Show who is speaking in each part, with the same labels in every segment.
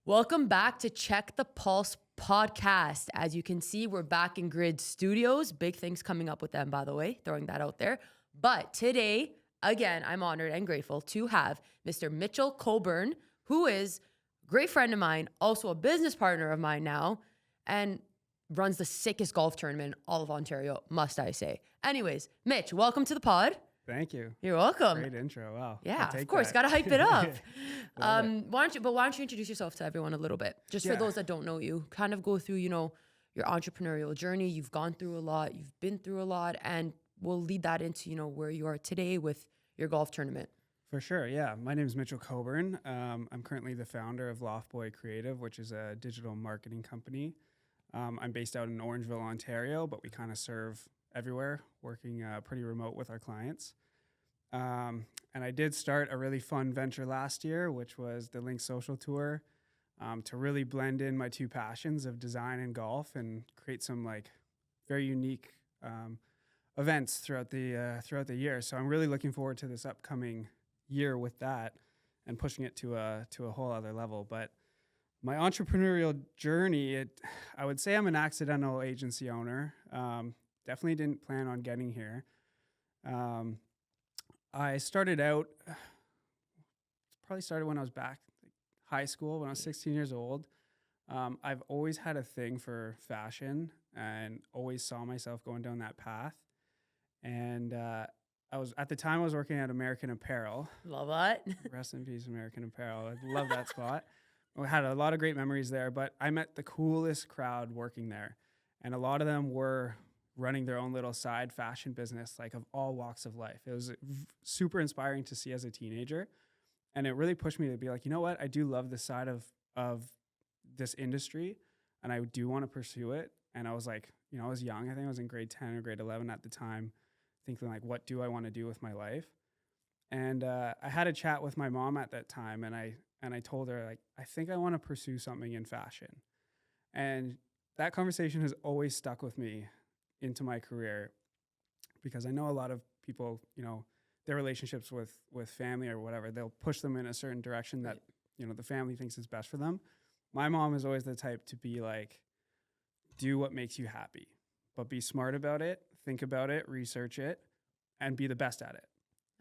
Speaker 1: Welcome back to Check the Pulse podcast. As you can see, we're back in Grid Studios. Big things coming up with them, by the way, throwing that out there. But today, again, I'm honored and grateful to have Mr. Mitchell Coburn, who is a great friend of mine, also a business partner of mine now, and runs the sickest golf tournament in all of Ontario, must I say. Anyways, Mitch, welcome to the pod.
Speaker 2: Thank you.
Speaker 1: You're welcome.
Speaker 2: Great intro. Wow.
Speaker 1: Yeah, of course. Got to hype it up.
Speaker 2: Love
Speaker 1: why don't you introduce yourself to everyone a little bit? Just for those that don't know you, kind of go through, your entrepreneurial journey. You've gone through a lot, you've been through a lot, and we'll lead that into, where you are today with your golf tournament.
Speaker 2: For sure. Yeah. My name is Mitchell Coburn. I'm currently the founder of Loft Boy Creative, which is a digital marketing company. I'm based out in Orangeville, Ontario, but we kind of serve everywhere, working pretty remote with our clients. And I did start a really fun venture last year, which was the Link Social Tour, to really blend in my two passions of design and golf and create some very unique events throughout the year. So I'm really looking forward to this upcoming year with that and pushing it to a whole other level. But my entrepreneurial journey, I would say I'm an accidental agency owner. Definitely didn't plan on getting here. I started out, probably started when I was back high school, when I was 16 years old. I've always had a thing for fashion and always saw myself going down that path. And at the time I was working at American Apparel.
Speaker 1: Love that.
Speaker 2: Rest in peace, American Apparel. I love that spot. I had a lot of great memories there, but I met the coolest crowd working there. And a lot of them were running their own little side fashion business, of all walks of life. It was super inspiring to see as a teenager. And it really pushed me to be like, you know what? I do love this side of this industry and I do want to pursue it. And I was I was young. I think I was in grade 10 or grade 11 at the time, thinking what do I want to do with my life? And I had a chat with my mom at that time, and I told her, I think I want to pursue something in fashion. And that conversation has always stuck with me into my career, because I know a lot of people, their relationships with family or whatever, they'll push them in a certain direction that, the family thinks is best for them. My mom is always the type to be do what makes you happy, but be smart about it, think about it, research it, and be the best at it.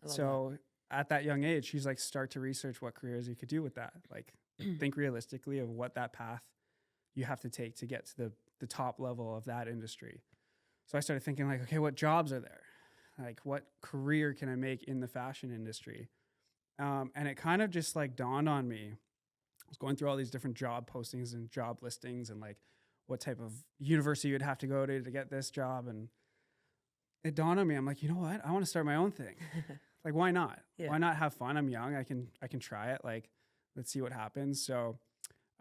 Speaker 2: So at that young age, she's start to research what careers you could do with that. Think realistically of what that path you have to take to get to the top level of that industry. So I started thinking okay, what jobs are there? What career can I make in the fashion industry? And it kind of just dawned on me. I was going through all these different job postings and job listings and what type of university you'd have to go to get this job. And it dawned on me. I'm you know what? I want to start my own thing. Why not? Yeah. Why not have fun? I'm young. I can try it. Let's see what happens. So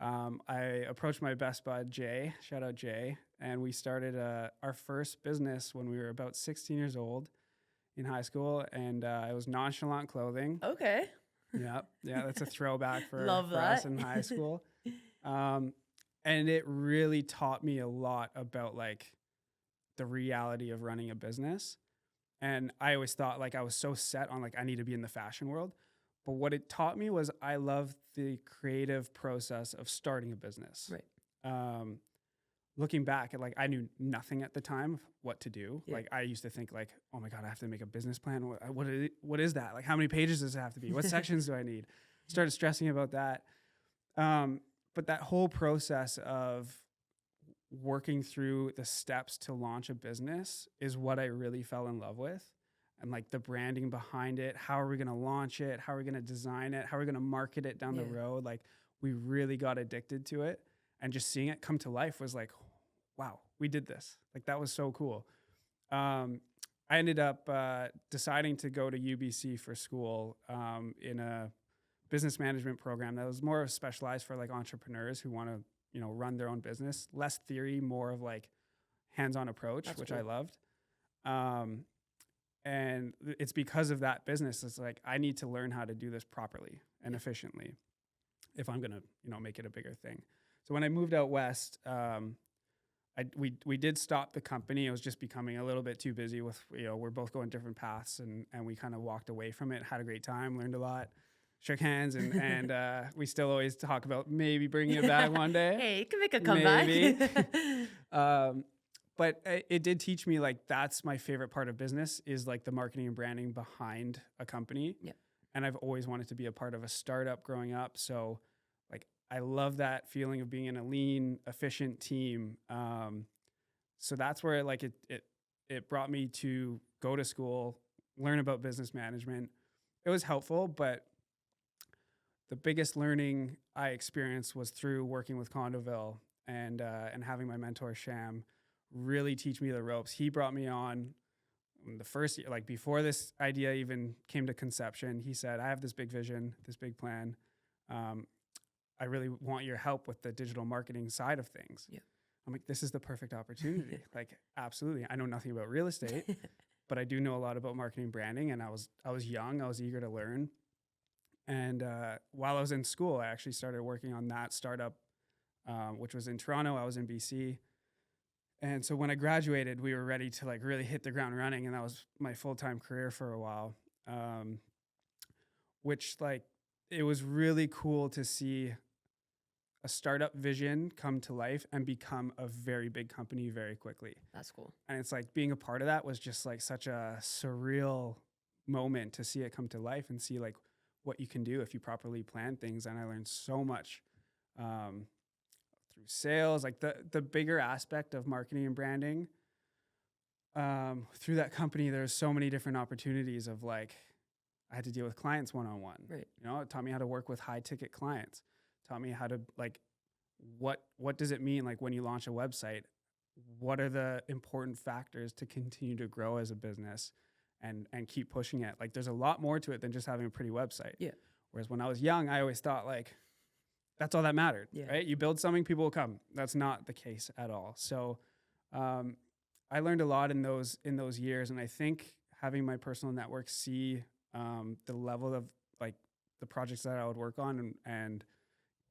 Speaker 2: I approached my best bud, Jay, shout out Jay, and we started our first business when we were about 16 years old in high school, and it was Nonchalant Clothing.
Speaker 1: Okay.
Speaker 2: Yeah, that's a throwback for
Speaker 1: Love
Speaker 2: us in high school. And it really taught me a lot about the reality of running a business. And I always thought I was so set on I need to be in the fashion world. But what it taught me was I love the creative process of starting a business.
Speaker 1: Right.
Speaker 2: Looking back at I knew nothing at the time of what to do.
Speaker 1: Yeah.
Speaker 2: I used to think oh my God, I have to make a business plan. What is that? How many pages does it have to be? What sections do I need? Started stressing about that. But that whole process of working through the steps to launch a business is what I really fell in love with. And the branding behind it, how are we going to launch it? How are we going to design it? How are we going to market it down the road? We really got addicted to it, and just seeing it come to life was wow, we did this. That was so cool. I ended up deciding to go to UBC for school in a business management program that was more specialized for entrepreneurs who want to, run their own business. Less theory, more of hands-on approach, which cool. I loved. And it's because of that business. It's I need to learn how to do this properly and efficiently if I'm going to, make it a bigger thing. So when I moved out west, we did stop the company. It was just becoming a little bit too busy with, we're both going different paths, and we kind of walked away from it, had a great time, learned a lot, shook hands, and we still always talk about maybe bringing it back one day.
Speaker 1: Hey, you can make a comeback.
Speaker 2: Maybe. But it did teach me, like, that's my favorite part of business, is like the marketing and branding behind a company.
Speaker 1: Yeah.
Speaker 2: And I've always wanted to be a part of a startup growing up. So like, I love that feeling of being in a lean, efficient team. So that's where like it brought me to go to school, learn about business management. It was helpful, but the biggest learning I experienced was through working with Condoville and having my mentor Sham really teach me the ropes. He brought me on the first year, like before this idea even came to conception. He said, I have this big vision, this big plan. I really want your help with the digital marketing side of things.
Speaker 1: Yeah.
Speaker 2: I'm like, this is the perfect opportunity. Like, absolutely. I know nothing about real estate, but I do know a lot about marketing and branding. And I was young, I was eager to learn. And while I was in school, I actually started working on that startup, which was in Toronto. I was in BC. And so when I graduated, we were ready to like really hit the ground running. And that was my full-time career for a while, which like, it was really cool to see a startup vision come to life and become a very big company very quickly.
Speaker 1: That's cool.
Speaker 2: And it's like being a part of that was just like such a surreal moment to see it come to life and see like what you can do if you properly plan things. And I learned so much through sales, like the bigger aspect of marketing and branding. Through that company, there's so many different opportunities of like, I had to deal with clients one-on-one.
Speaker 1: Right.
Speaker 2: You know, it taught me how to work with high ticket clients. Taught me how to like, what does it mean? Like when you launch a website, what are the important factors to continue to grow as a business and keep pushing it? Like there's a lot more to it than just having a pretty website.
Speaker 1: Yeah.
Speaker 2: Whereas when I was young, I always thought like, that's all that mattered, right? You build something, people will come. That's not the case at all. So I learned a lot in those years. And I think having my personal network see the level of like the projects that I would work on and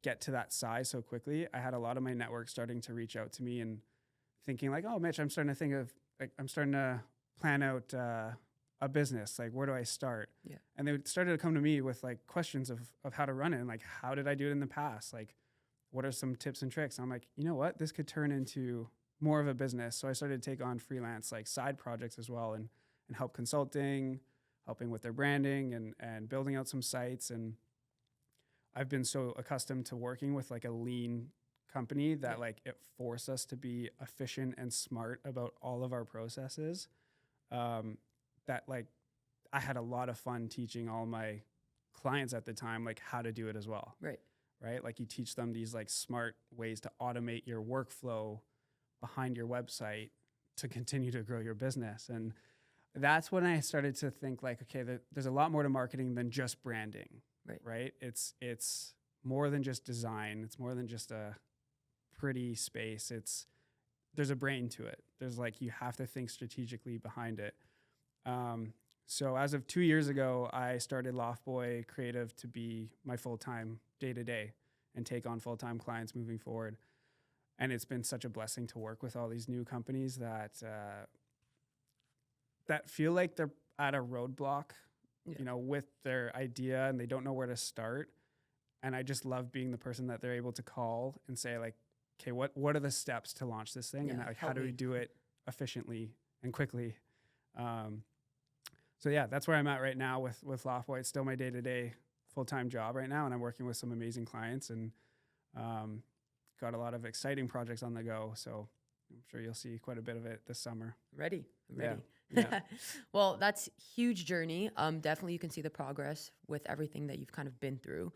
Speaker 2: get to that size so quickly, I had a lot of my network starting to reach out to me and thinking like, oh, Mitch, I'm starting to plan out a business. Like, where do I start?
Speaker 1: Yeah.
Speaker 2: And they started to come to me with like questions of how to run it. And like, how did I do it in the past? Like, what are some tips and tricks? And I'm like, you know what? This could turn into more of a business. So I started to take on freelance, like side projects as well and help consulting, helping with their branding and building out some sites. And I've been so accustomed to working with like a lean company that like it forced us to be efficient and smart about all of our processes. That like I had a lot of fun teaching all my clients at the time like how to do it as well. Right? Like you teach them these like smart ways to automate your workflow behind your website to continue to grow your business. And that's when I started to think like, okay, there's a lot more to marketing than just branding. Right? It's more than just design. It's more than just a pretty space. There's a brain to it. There's like, you have to think strategically behind it. So as of 2 years ago, I started Loft Boy Creative to be my full-time day-to-day and take on full-time clients moving forward. And it's been such a blessing to work with all these new companies that feel like they're at a roadblock, you know, with their idea and they don't know where to start. And I just love being the person that they're able to call and say like, okay, what are the steps to launch this thing? And like, how do we do it efficiently and quickly? So yeah, that's where I'm at right now with Loft Boy. It's still my day-to-day full-time job right now. And I'm working with some amazing clients and got a lot of exciting projects on the go. So I'm sure you'll see quite a bit of it this summer.
Speaker 1: Ready.
Speaker 2: Yeah.
Speaker 1: Well, that's huge journey. Definitely you can see the progress with everything that you've kind of been through.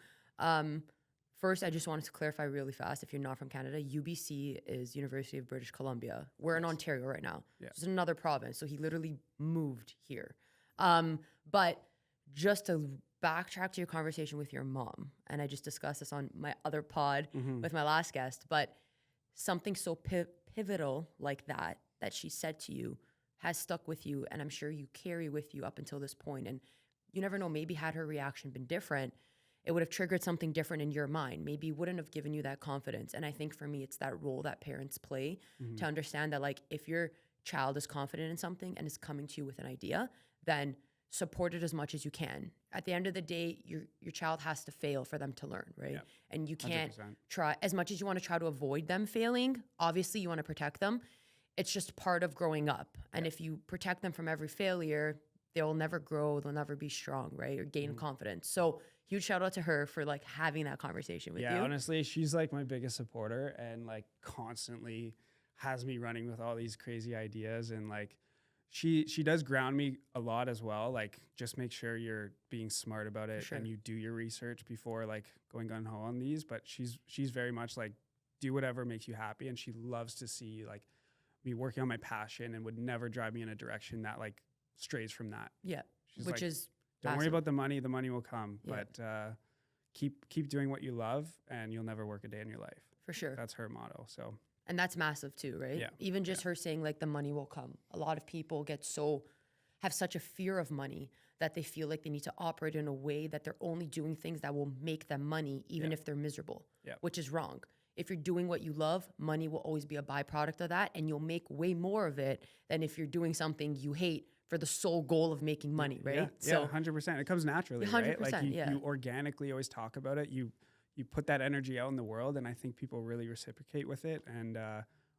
Speaker 1: First, I just wanted to clarify really fast. If you're not from Canada, UBC is University of British Columbia. We're in Ontario right now. It's another province. So he literally moved here. But just to backtrack to your conversation with your mom, and I just discussed this on my other pod with my last guest, but something so pivotal like that she said to you has stuck with you, and I'm sure you carry with you up until this point. And you never know, maybe had her reaction been different, it would have triggered something different in your mind. Maybe wouldn't have given you that confidence. And I think for me, it's that role that parents play to understand that like if your child is confident in something and is coming to you with an idea, then support it as much as you can. At the end of the day, your child has to fail for them to learn, right?
Speaker 2: Yeah.
Speaker 1: And you can't
Speaker 2: 100%.
Speaker 1: try as much as you want to try to avoid them failing. Obviously, you want to protect them. It's just part of growing up. And if you protect them from every failure, they'll never grow, they'll never be strong, right? Or gain confidence. So huge shout out to her for like having that conversation with you.
Speaker 2: Yeah, honestly, she's like my biggest supporter and like constantly has me running with all these crazy ideas. And like she does ground me a lot as well. Like just make sure you're being smart about it and you do your research before like going gun ho on these. But she's very much like do whatever makes you happy. And she loves to see like me working on my passion and would never drive me in a direction that like strays from that.
Speaker 1: Yeah.
Speaker 2: She's
Speaker 1: Which
Speaker 2: like,
Speaker 1: is
Speaker 2: don't
Speaker 1: awesome.
Speaker 2: worry about the money will come.
Speaker 1: Yeah.
Speaker 2: But keep doing what you love and you'll never work a day in your life.
Speaker 1: For sure.
Speaker 2: That's her motto. So
Speaker 1: And that's massive too, right?
Speaker 2: Yeah.
Speaker 1: Even just her saying like the money will come. A lot of people have such a fear of money that they feel like they need to operate in a way that they're only doing things that will make them money, even if they're miserable, which is wrong. If you're doing what you love, money will always be a byproduct of that. And you'll make way more of it than if you're doing something you hate for the sole goal of making money, right?
Speaker 2: Yeah,
Speaker 1: So
Speaker 2: 100%. It comes naturally,
Speaker 1: 100%,
Speaker 2: right? Like
Speaker 1: yeah.
Speaker 2: you organically always talk about it. You put that energy out in the world, and I think people really reciprocate with it, and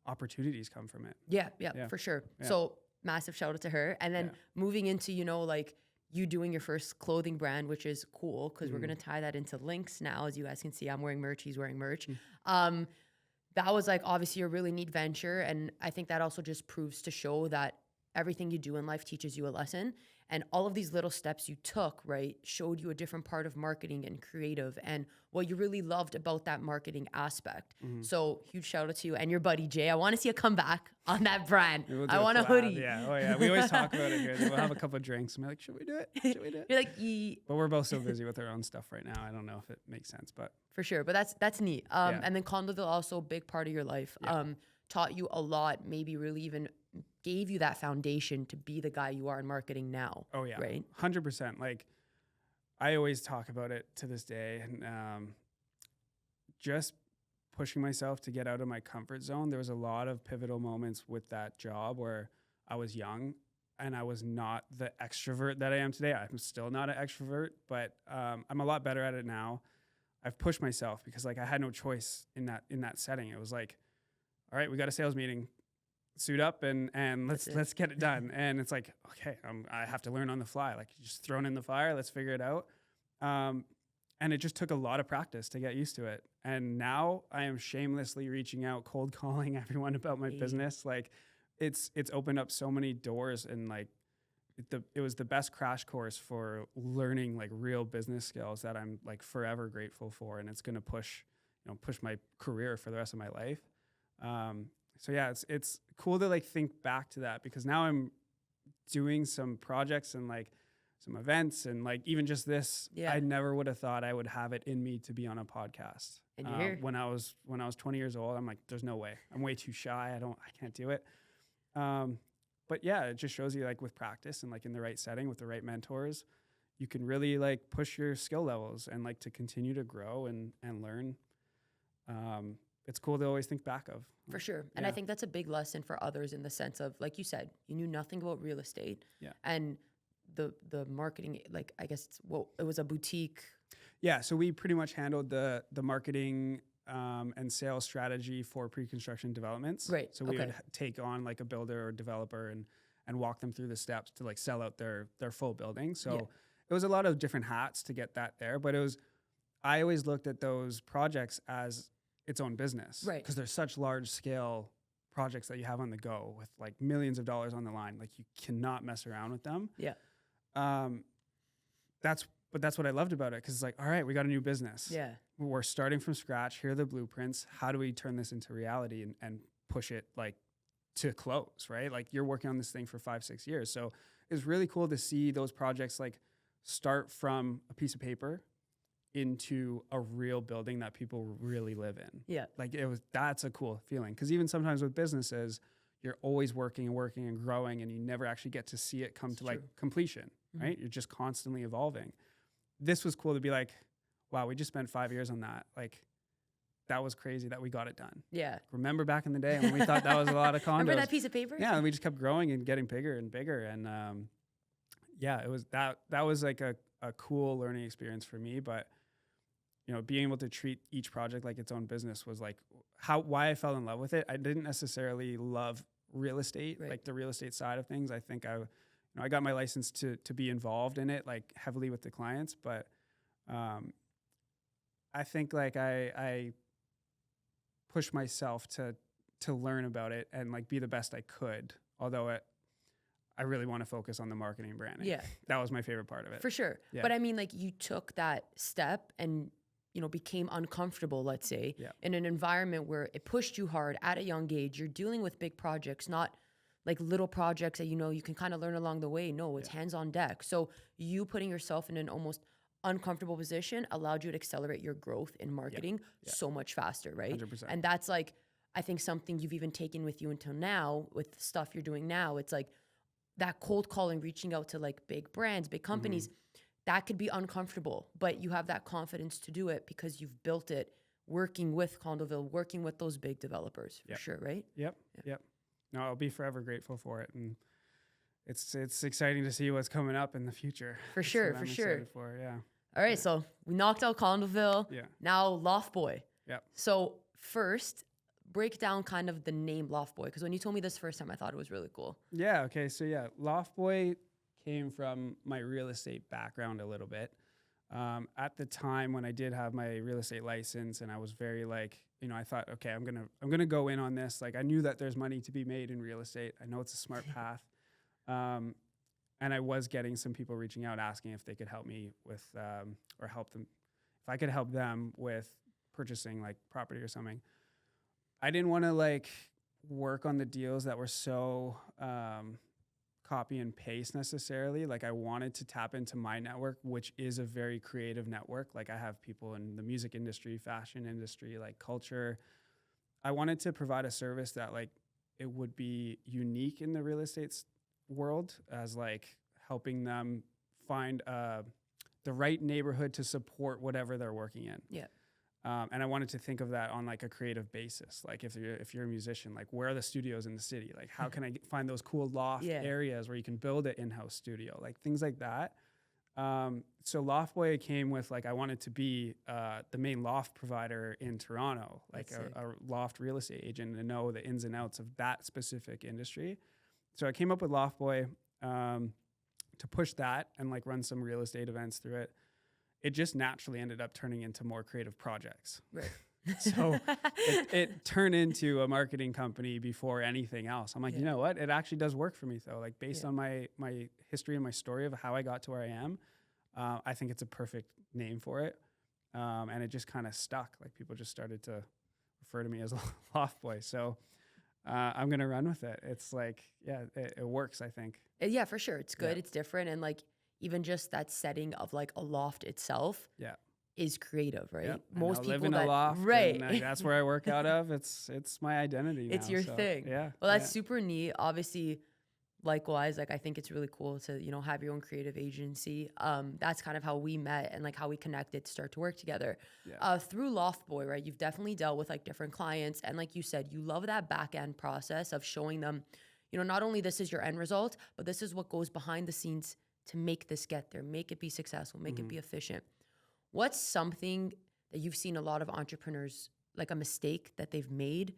Speaker 2: opportunities come from it.
Speaker 1: Yeah, for sure.
Speaker 2: Yeah.
Speaker 1: So massive shout out to her. And then moving into, like you doing your first clothing brand, which is cool because we're going to tie that into links now. As you guys can see, I'm wearing merch, he's wearing merch. That was like obviously a really neat venture. And I think that also just proves to show that everything you do in life teaches you a lesson. And all of these little steps you took, right, showed you a different part of marketing and creative and what you really loved about that marketing aspect. So huge shout out to you and your buddy Jay. I want to see a comeback on that brand.
Speaker 2: We'll do
Speaker 1: I want a
Speaker 2: collab.
Speaker 1: hoodie.
Speaker 2: Yeah. Oh yeah. We always talk about it here. We'll have a couple of drinks. I'm like, should we do it? Should we do it?
Speaker 1: You're like,
Speaker 2: But we're both so busy with our own stuff right now. I don't know if it makes sense, but
Speaker 1: for sure. But that's neat. And then Condoville also a big part of your life. Taught you a lot, maybe really even gave you that foundation to be the guy you are in marketing now.
Speaker 2: Oh yeah.
Speaker 1: Right.
Speaker 2: 100%. Like I always talk about it to this day. And just pushing myself to get out of my comfort zone. There was a lot of pivotal moments with that job where I was young and I was not the extrovert that I am today. I'm still not an extrovert, but I'm a lot better at it now. I've pushed myself because like I had no choice in that setting. It was like, all right, we got a sales meeting, suit up and let's get it done. And it's like, okay, I have to learn on the fly. Like just thrown in the fire, let's figure it out. And it just took a lot of practice to get used to it. And now I am shamelessly reaching out, cold calling everyone about my business. Like it's opened up so many doors and like it was the best crash course for learning like real business skills that I'm like forever grateful for. And it's going to push my career for the rest of my life. So yeah, it's cool to like think back to that because now I'm doing some projects and like some events and like even just this, I never would have thought I would have it in me to be on a podcast.
Speaker 1: And you're here.
Speaker 2: When I was 20 years old, I'm like, there's no way. I'm way too shy. I can't do it. But yeah, it just shows you like with practice and like in the right setting with the right mentors, you can really like push your skill levels and like to continue to grow and learn. It's cool to always think back of.
Speaker 1: For sure. And I think that's a big lesson for others in the sense of, like you said, you knew nothing about real estate.
Speaker 2: Yeah.
Speaker 1: And the marketing, like, I guess it was a boutique.
Speaker 2: Yeah. So we pretty much handled the marketing and sales strategy for pre-construction developments.
Speaker 1: Right.
Speaker 2: So we would take on like a builder or developer and walk them through the steps to like sell out their full building. So it was a lot of different hats to get that there. But I always looked at those projects as its own business,
Speaker 1: right?
Speaker 2: Because there's such large scale projects that you have on the go with like millions of dollars on the line. Like you cannot mess around with them.
Speaker 1: Yeah.
Speaker 2: That's what I loved about it. Cause it's like, all right, we got a new business.
Speaker 1: Yeah.
Speaker 2: We're starting from scratch. Here are the blueprints. How do we turn this into reality and push it like to close, right? Like you're working on this thing for 5-6 years. So it's really cool to see those projects like start from a piece of paper into a real building that people really live in.
Speaker 1: Yeah.
Speaker 2: Like that's a cool feeling. Cause even sometimes with businesses, you're always working and working and growing and you never actually get to see it come to like completion, right? You're just constantly evolving. This was cool to be like, wow, we just spent 5 years on that. Like that was crazy that we got it done.
Speaker 1: Yeah.
Speaker 2: Remember back in the day when we thought that was a lot of condos?
Speaker 1: Remember that piece of paper?
Speaker 2: Yeah. And we just kept growing and getting bigger and bigger. And yeah, it was that was like a cool learning experience for me. But being able to treat each project like its own business was like why I fell in love with it. I didn't necessarily love real estate,
Speaker 1: Right.
Speaker 2: like the real estate side of things. I think I got my license to be involved in it, like heavily with the clients, but I think like I pushed myself to learn about it and like be the best I could. Although I really want to focus on the marketing and branding.
Speaker 1: Yeah.
Speaker 2: That was my favorite part of it.
Speaker 1: For sure.
Speaker 2: Yeah.
Speaker 1: But I mean, like you took that step and, became uncomfortable, let's say, in an environment where it pushed you hard at a young age. You're dealing with big projects, not like little projects that, you can kind of learn along the way. No, it's hands on deck. So you putting yourself in an almost uncomfortable position allowed you to accelerate your growth in marketing so much faster, right?
Speaker 2: 100%.
Speaker 1: And that's like, I think something you've even taken with you until now with the stuff you're doing now. It's like that cold calling, reaching out to like big brands, big companies, that could be uncomfortable, but you have that confidence to do it because you've built it working with Condoville, working with those big developers for sure, right?
Speaker 2: Yep. No, I'll be forever grateful for it. And it's exciting to see what's coming up in the future.
Speaker 1: For sure.
Speaker 2: Excited for,
Speaker 1: All right, so we knocked out Condoville.
Speaker 2: Yeah.
Speaker 1: Now Loft Boy.
Speaker 2: Yep.
Speaker 1: So first, break down kind of the name Loft Boy, because when you told me this first time, I thought it was really cool.
Speaker 2: Yeah. Okay. So Loft Boy came from my real estate background a little bit. At the time when I did have my real estate license, and I was very like, I thought, okay, I'm gonna go in on this. Like I knew that there's money to be made in real estate. I know it's a smart path. And I was getting some people reaching out asking if they could help me with, or help them, if I could help them with purchasing like property or something. I didn't want to like work on the deals that were so copy and paste necessarily. Like I wanted to tap into my network, which is a very creative network. Like I have people in the music industry, fashion industry, like culture. I wanted to provide a service that like it would be unique in the real estate world, as like helping them find the right neighborhood to support whatever they're working in.
Speaker 1: Yeah.
Speaker 2: And I wanted to think of that on like a creative basis. Like if you're a musician, like where are the studios in the city? Like how can I find those cool loft areas where you can build an in-house studio? Like things like that. So Loft Boy came with like, I wanted to be the main loft provider in Toronto, like a loft real estate agent, and know the ins and outs of that specific industry. So I came up with Loft Boy to push that and like run some real estate events through it. It just naturally ended up turning into more creative projects.
Speaker 1: Right.
Speaker 2: So it turned into a marketing company before anything else. I'm like, you know what? It actually does work for me though. Like based on my history and my story of how I got to where I am, I think it's a perfect name for it. And it just kind of stuck. Like people just started to refer to me as Loft Boy. So I'm going to run with it. It's like, it works, I think.
Speaker 1: Yeah, for sure. It's good. It's different. And like, even just that setting of like a loft itself is creative, right?
Speaker 2: Yep.
Speaker 1: Most people
Speaker 2: live in a loft,
Speaker 1: right?
Speaker 2: And, that's where I work out of. It's my identity.
Speaker 1: It's
Speaker 2: now,
Speaker 1: your
Speaker 2: so,
Speaker 1: thing.
Speaker 2: Yeah.
Speaker 1: Well, that's super neat. Obviously, likewise, like I think it's really cool to have your own creative agency. That's kind of how we met and like how we connected to start to work together. Through Loft Boy, right? You've definitely dealt with like different clients, and like you said, you love that back end process of showing them, not only this is your end result, but this is what goes behind the scenes to make this get there, make it be successful, make it be efficient. What's something that you've seen a lot of entrepreneurs, like a mistake that they've made,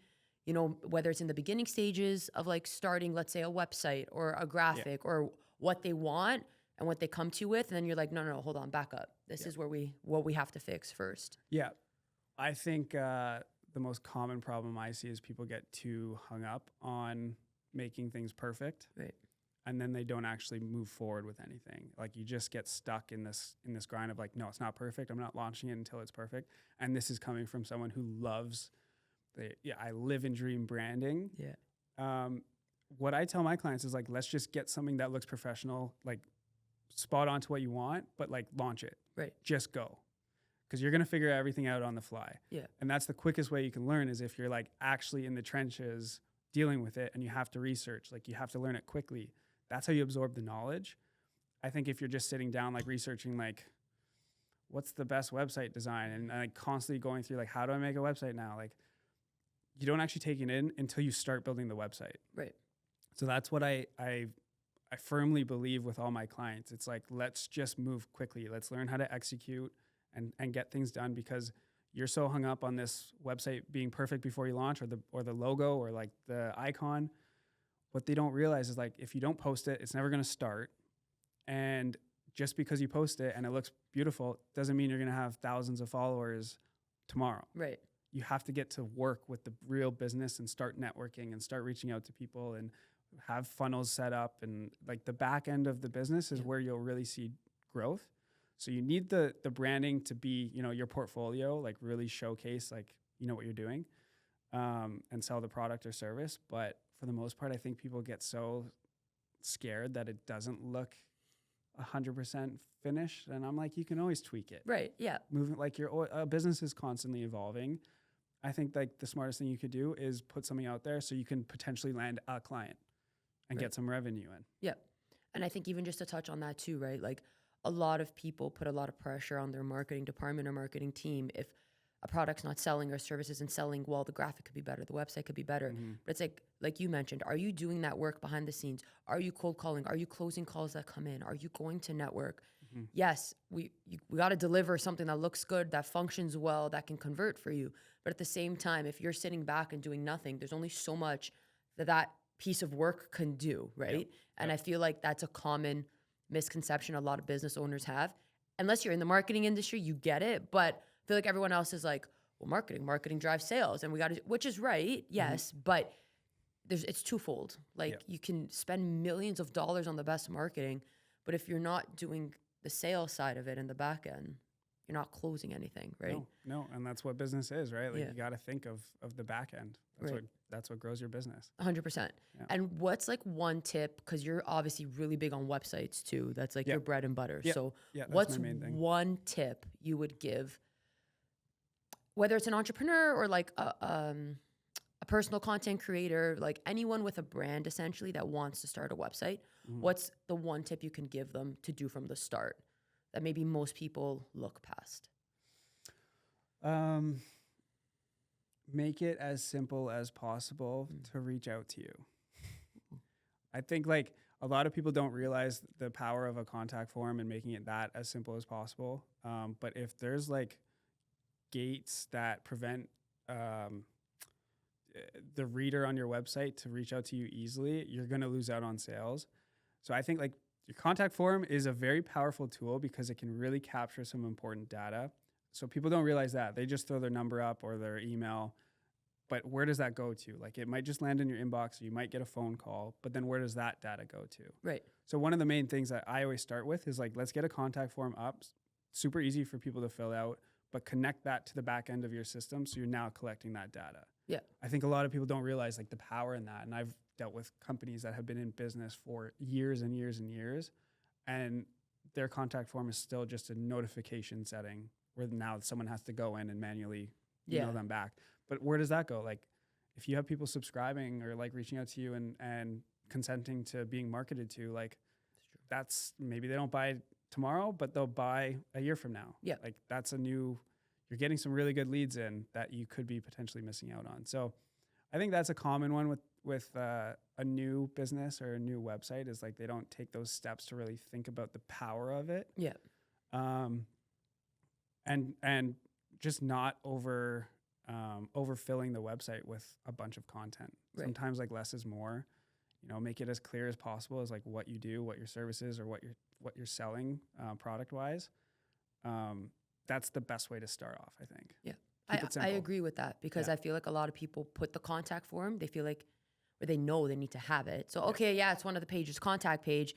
Speaker 1: whether it's in the beginning stages of like starting, let's say a website or a graphic or what they want and what they come to you with. And then you're like, no, hold on, back up. This is what we have to fix first.
Speaker 2: Yeah. I think the most common problem I see is people get too hung up on making things perfect.
Speaker 1: Right.
Speaker 2: And then they don't actually move forward with anything. Like you just get stuck in this grind of like, no, it's not perfect. I'm not launching it until it's perfect. And this is coming from someone who loves I live and dream branding.
Speaker 1: Yeah.
Speaker 2: What I tell my clients is like, let's just get something that looks professional, like spot on to what you want, but like launch it.
Speaker 1: Right.
Speaker 2: Just go. Because you're going to figure everything out on the fly.
Speaker 1: Yeah.
Speaker 2: And that's the quickest way you can learn is if you're like actually in the trenches dealing with it and you have to research, like you have to learn it quickly. That's how you absorb the knowledge. I think if you're just sitting down, like researching, like what's the best website design and like constantly going through, like, how do I make a website now? Like you don't actually take it in until you start building the website.
Speaker 1: Right.
Speaker 2: So that's what I I firmly believe with all my clients, it's like, let's just move quickly. Let's learn how to execute and get things done, because you're so hung up on this website being perfect before you launch, or the logo, or like the icon. What they don't realize is, like, if you don't post it, it's never going to start. And just because you post it and it looks beautiful doesn't mean you're going to have thousands of followers tomorrow.
Speaker 1: Right.
Speaker 2: You have to get to work with the real business and start networking and start reaching out to people and have funnels set up. And like the back end of the business is where you'll really see growth. So you need the branding to be, your portfolio, like really showcase, like, what you're doing, and sell the product or service. But for the most part, I think people get so scared that it doesn't look 100% finished. And I'm like, you can always tweak it.
Speaker 1: Right. Yeah.
Speaker 2: Moving, like, your business is constantly evolving. I think like the smartest thing you could do is put something out there so you can potentially land a client and get some revenue in.
Speaker 1: Yeah. And I think even just to touch on that too, right? Like, a lot of people put a lot of pressure on their marketing department or marketing team. If a product's not selling or service isn't selling, well, the graphic could be better, the website could be better. But it's like you mentioned, are you doing that work behind the scenes? Are you cold calling? Are you closing calls that come in? Are you going to network? Yes, we got to deliver something that looks good, that functions well, that can convert for you. But at the same time, if you're sitting back and doing nothing, there's only so much that piece of work can do, right? Yep. And I feel like that's a common misconception a lot of business owners have. Unless you're in the marketing industry, you get it. But I feel like everyone else is like, well, marketing drives sales, and we got to, which is right, yes, but it's twofold. Like, you can spend millions of dollars on the best marketing, but if you're not doing the sales side of it in the back end, you're not closing anything, right?
Speaker 2: No, and that's what business is, right? Like, you got to think of the back end. That's what grows your business.
Speaker 1: 100%. Yeah. And what's like one tip, because you're obviously really big on websites too, that's like your bread and butter. So what's one tip you would give, whether it's an entrepreneur or like a personal content creator, like anyone with a brand essentially that wants to start a website, what's the one tip you can give them to do from the start that maybe most people look past?
Speaker 2: Make it as simple as possible to reach out to you. I think like a lot of people don't realize the power of a contact form and making it that as simple as possible. But if there's like gates that prevent the reader on your website to reach out to you easily, you're going to lose out on sales. So I think like your contact form is a very powerful tool because it can really capture some important data. So people don't realize that. They just throw their number up or their email. But where does that go to? Like, it might just land in your inbox, or you might get a phone call, but then where does that data go to?
Speaker 1: Right.
Speaker 2: So one of the main things that I always start with is like, let's get a contact form up, super easy for people to fill out, but connect that to the back end of your system so you're now collecting that data.
Speaker 1: Yeah.
Speaker 2: I think a lot of people don't realize like the power in that. And I've dealt with companies that have been in business for years and years and years, and their contact form is still just a notification setting where now someone has to go in and manually email them back. But where does that go? Like, if you have people subscribing or like reaching out to you and consenting to being marketed to, like, that's maybe they don't buy tomorrow, but they'll buy a year from now.
Speaker 1: Yeah.
Speaker 2: Like, that's you're getting some really good leads in that you could be potentially missing out on. So I think that's a common one with a new business or a new website, is like they don't take those steps to really think about the power of it.
Speaker 1: Yeah.
Speaker 2: And just not overfilling the website with a bunch of content. Right. Sometimes like less is more. Make it as clear as possible as like what you do, what your service is, or what you're selling product wise. That's the best way to start off, I think.
Speaker 1: Yeah. I agree with that, because I feel like a lot of people put the contact form, they feel like, or they know they need to have it. So, okay, it's one of the pages, contact page.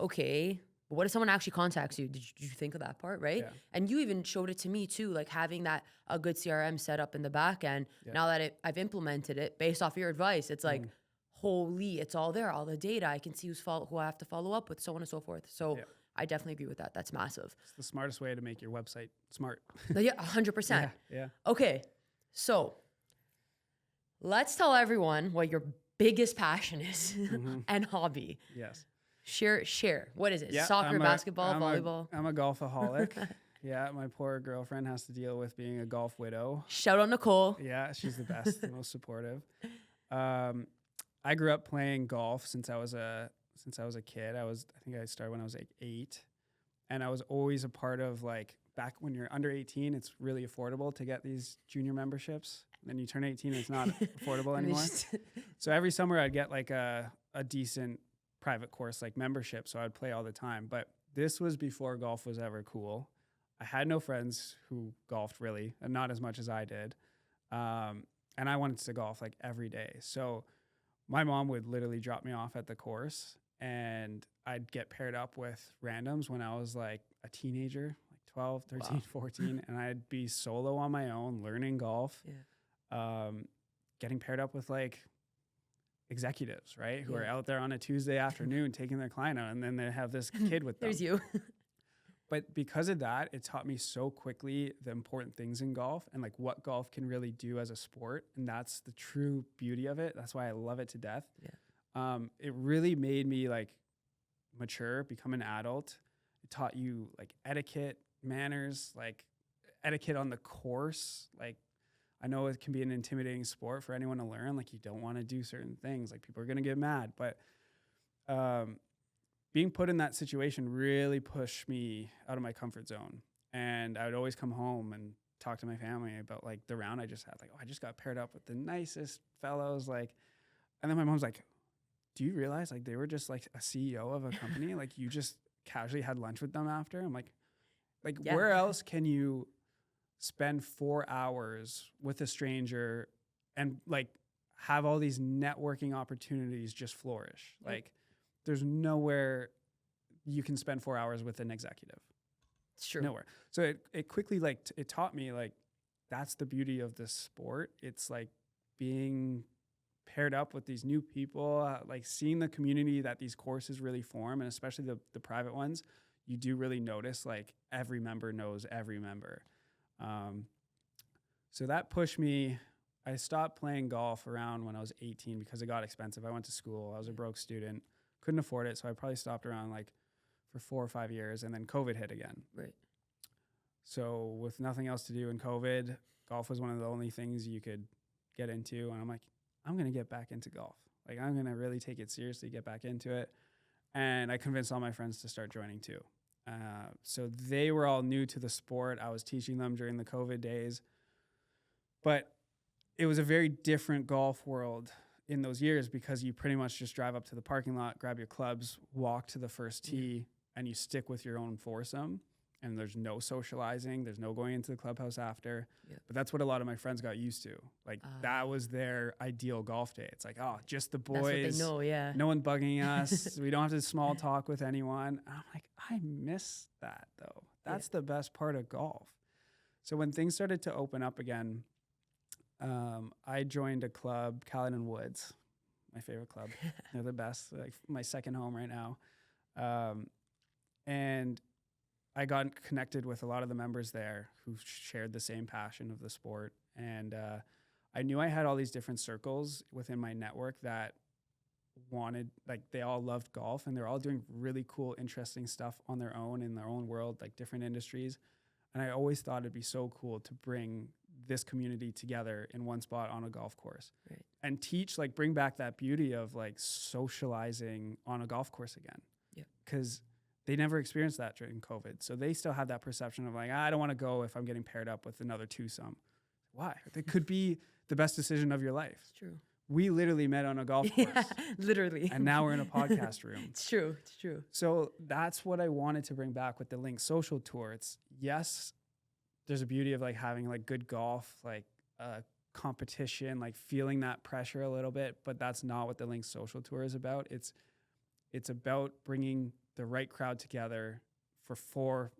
Speaker 1: Okay, but what if someone actually contacts you? Did you think of that part, right? Yeah. And you even showed it to me too, like having a good CRM set up in the back end. Yeah. Now that I've implemented it based off your advice, it's like, holy, it's all there, all the data. I can see who I have to follow up with, so on and so forth. So I definitely agree with that. That's massive.
Speaker 2: It's the smartest way to make your website smart.
Speaker 1: Yeah, 100%.
Speaker 2: Yeah.
Speaker 1: Okay, so let's tell everyone what your biggest passion is and hobby.
Speaker 2: Yes.
Speaker 1: Share. What is it?
Speaker 2: Yeah,
Speaker 1: Soccer, basketball, volleyball?
Speaker 2: I'm a golfaholic. Yeah, my poor girlfriend has to deal with being a golf widow.
Speaker 1: Shout out Nicole.
Speaker 2: Yeah, she's the best, the most supportive. I grew up playing golf since I was a since I was a kid. I think I started when I was like 8, and I was always a part of, like, back when you're under 18, it's really affordable to get these junior memberships. Then you turn 18, it's not affordable
Speaker 1: And they
Speaker 2: anymore.
Speaker 1: just-
Speaker 2: So every summer I'd get like a decent private course like membership, so I'd play all the time. But this was before golf was ever cool. I had no friends who golfed really, and not as much as I did. And I wanted to golf like every day. So my mom would literally drop me off at the course, and I'd get paired up with randoms when I was like a teenager, like 12, 13,
Speaker 1: Wow.
Speaker 2: 14, and I'd be solo on my own learning golf.
Speaker 1: Yeah.
Speaker 2: Getting paired up with like executives, right? Who are
Speaker 1: Yeah.
Speaker 2: out there on a Tuesday afternoon taking their client out, and then they have this kid with them.
Speaker 1: There's you.
Speaker 2: But because of that, it taught me so quickly the important things in golf and like what golf can really do as a sport. And that's the true beauty of it. That's why I love it to death.
Speaker 1: Yeah.
Speaker 2: It really made me like mature, become an adult. It taught you like etiquette, manners, like etiquette on the course. Like, I know it can be an intimidating sport for anyone to learn. Like, you don't want to do certain things. Like, people are going to get mad. But being put in that situation really pushed me out of my comfort zone. And I would always come home and talk to my family about like the round I just had. Like, oh, I just got paired up with the nicest fellows. Like, and then my mom's like, do you realize like they were just like a CEO of a company? Like, you just casually had lunch with them after? I'm like,
Speaker 1: Yeah.
Speaker 2: where else can you spend 4 hours with a stranger and like have all these networking opportunities just flourish?
Speaker 1: Yep.
Speaker 2: Like, there's nowhere you can spend 4 hours with an executive.
Speaker 1: It's true.
Speaker 2: Nowhere. So it quickly like it taught me like that's the beauty of this sport. It's like being paired up with these new people, like seeing the community that these courses really form, and especially the private ones. You do really notice like every member knows every member. So that pushed me. I stopped playing golf around when I was 18 because it got expensive. I went to school. I was a broke student. Couldn't afford it. So I probably stopped around like for 4 or 5 years, and then COVID hit again.
Speaker 1: Right.
Speaker 2: So with nothing else to do in COVID, golf was one of the only things you could get into. And I'm like, I'm going to get back into golf. Like, I'm going to really take it seriously, get back into it. And I convinced all my friends to start joining too. So they were all new to the sport. I was teaching them during the COVID days. But it was a very different golf world in those years because you pretty much just drive up to the parking lot, grab your clubs, walk to the first tee, and you stick with your own foursome. And there's no socializing. There's no going into the clubhouse after.
Speaker 1: Yep.
Speaker 2: But that's what a lot of my friends got used to. Like, that was their ideal golf day. It's like, oh, just the boys.
Speaker 1: That's what they know, yeah.
Speaker 2: No one bugging us. We don't have to small talk with anyone. And I'm like, I miss that, though. That's the best part of golf. So when things started to open up again, I joined a club, Caledon Woods, my favorite club. They're the best, like my second home right now. And I got connected with a lot of the members there who shared the same passion of the sport. And I knew I had all these different circles within my network that wanted, like, they all loved golf and they're all doing really cool, interesting stuff on their own in their own world, like different industries. And I always thought it'd be so cool to bring this community together in one spot on a golf course,
Speaker 1: right,
Speaker 2: and teach, like, bring back that beauty of like socializing on a golf course again.
Speaker 1: Yeah.
Speaker 2: Because they never experienced that during COVID. So they still have that perception of like, I don't want to go if I'm getting paired up with another twosome. Why? It could be the best decision of your life.
Speaker 1: It's true.
Speaker 2: We literally met on a golf course.
Speaker 1: Yeah, literally.
Speaker 2: And now we're in a podcast room.
Speaker 1: It's true. It's true.
Speaker 2: So that's what I wanted to bring back with the Link Social Tour. It's, yes, there's a beauty of like having like good golf, like competition, like feeling that pressure a little bit, but that's not what the Link Social Tour is about. It's about bringing the right crowd together for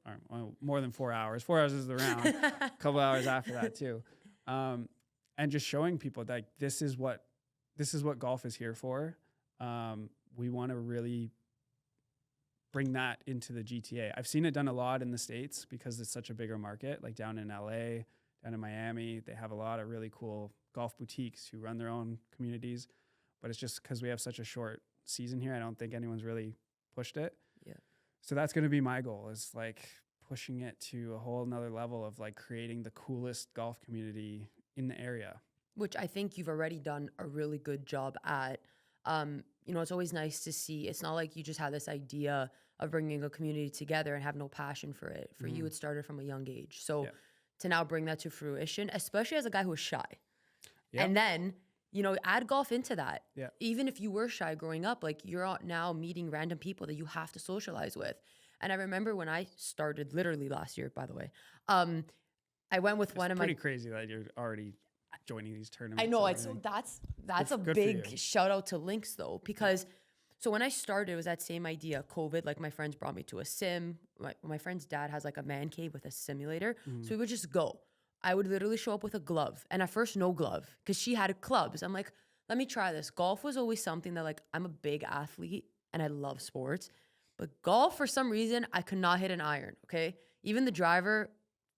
Speaker 2: more than 4 hours. 4 hours is the round. A couple hours after that too, and just showing people that this is what golf is here for. We want to really bring that into the GTA. I've seen it done a lot in the States because it's such a bigger market, like down in LA, down in Miami. They have a lot of really cool golf boutiques who run their own communities. But it's just because we have such a short season here, I don't think anyone's really pushed it.
Speaker 1: Yeah.
Speaker 2: So that's going to be my goal, is like pushing it to a whole nother level of like creating the coolest golf community in the area.
Speaker 1: Which I think you've already done a really good job at. It's always nice to see. It's not like you just had this idea of bringing a community together and have no passion for it. For you, it started from a young age. So to now bring that to fruition, especially as a guy who was shy, and then, add golf into that.
Speaker 2: Yeah.
Speaker 1: Even if you were shy growing up, like you're out now meeting random people that you have to socialize with. And I remember when I started, literally last year, by the way, I went with one of my.
Speaker 2: It's pretty crazy that you're already joining these tournaments.
Speaker 1: I know. That's a big shout out to Lynx though, because so when I started, it was that same idea, COVID. Like my friends brought me to a sim. My friend's dad has like a man cave with a simulator, so we would just go. I would literally show up with a glove, and at first no glove because she had clubs. I'm like, let me try this. Golf was always something that, like, I'm a big athlete and I love sports, but golf, for some reason, I could not hit an iron. Okay, even the driver,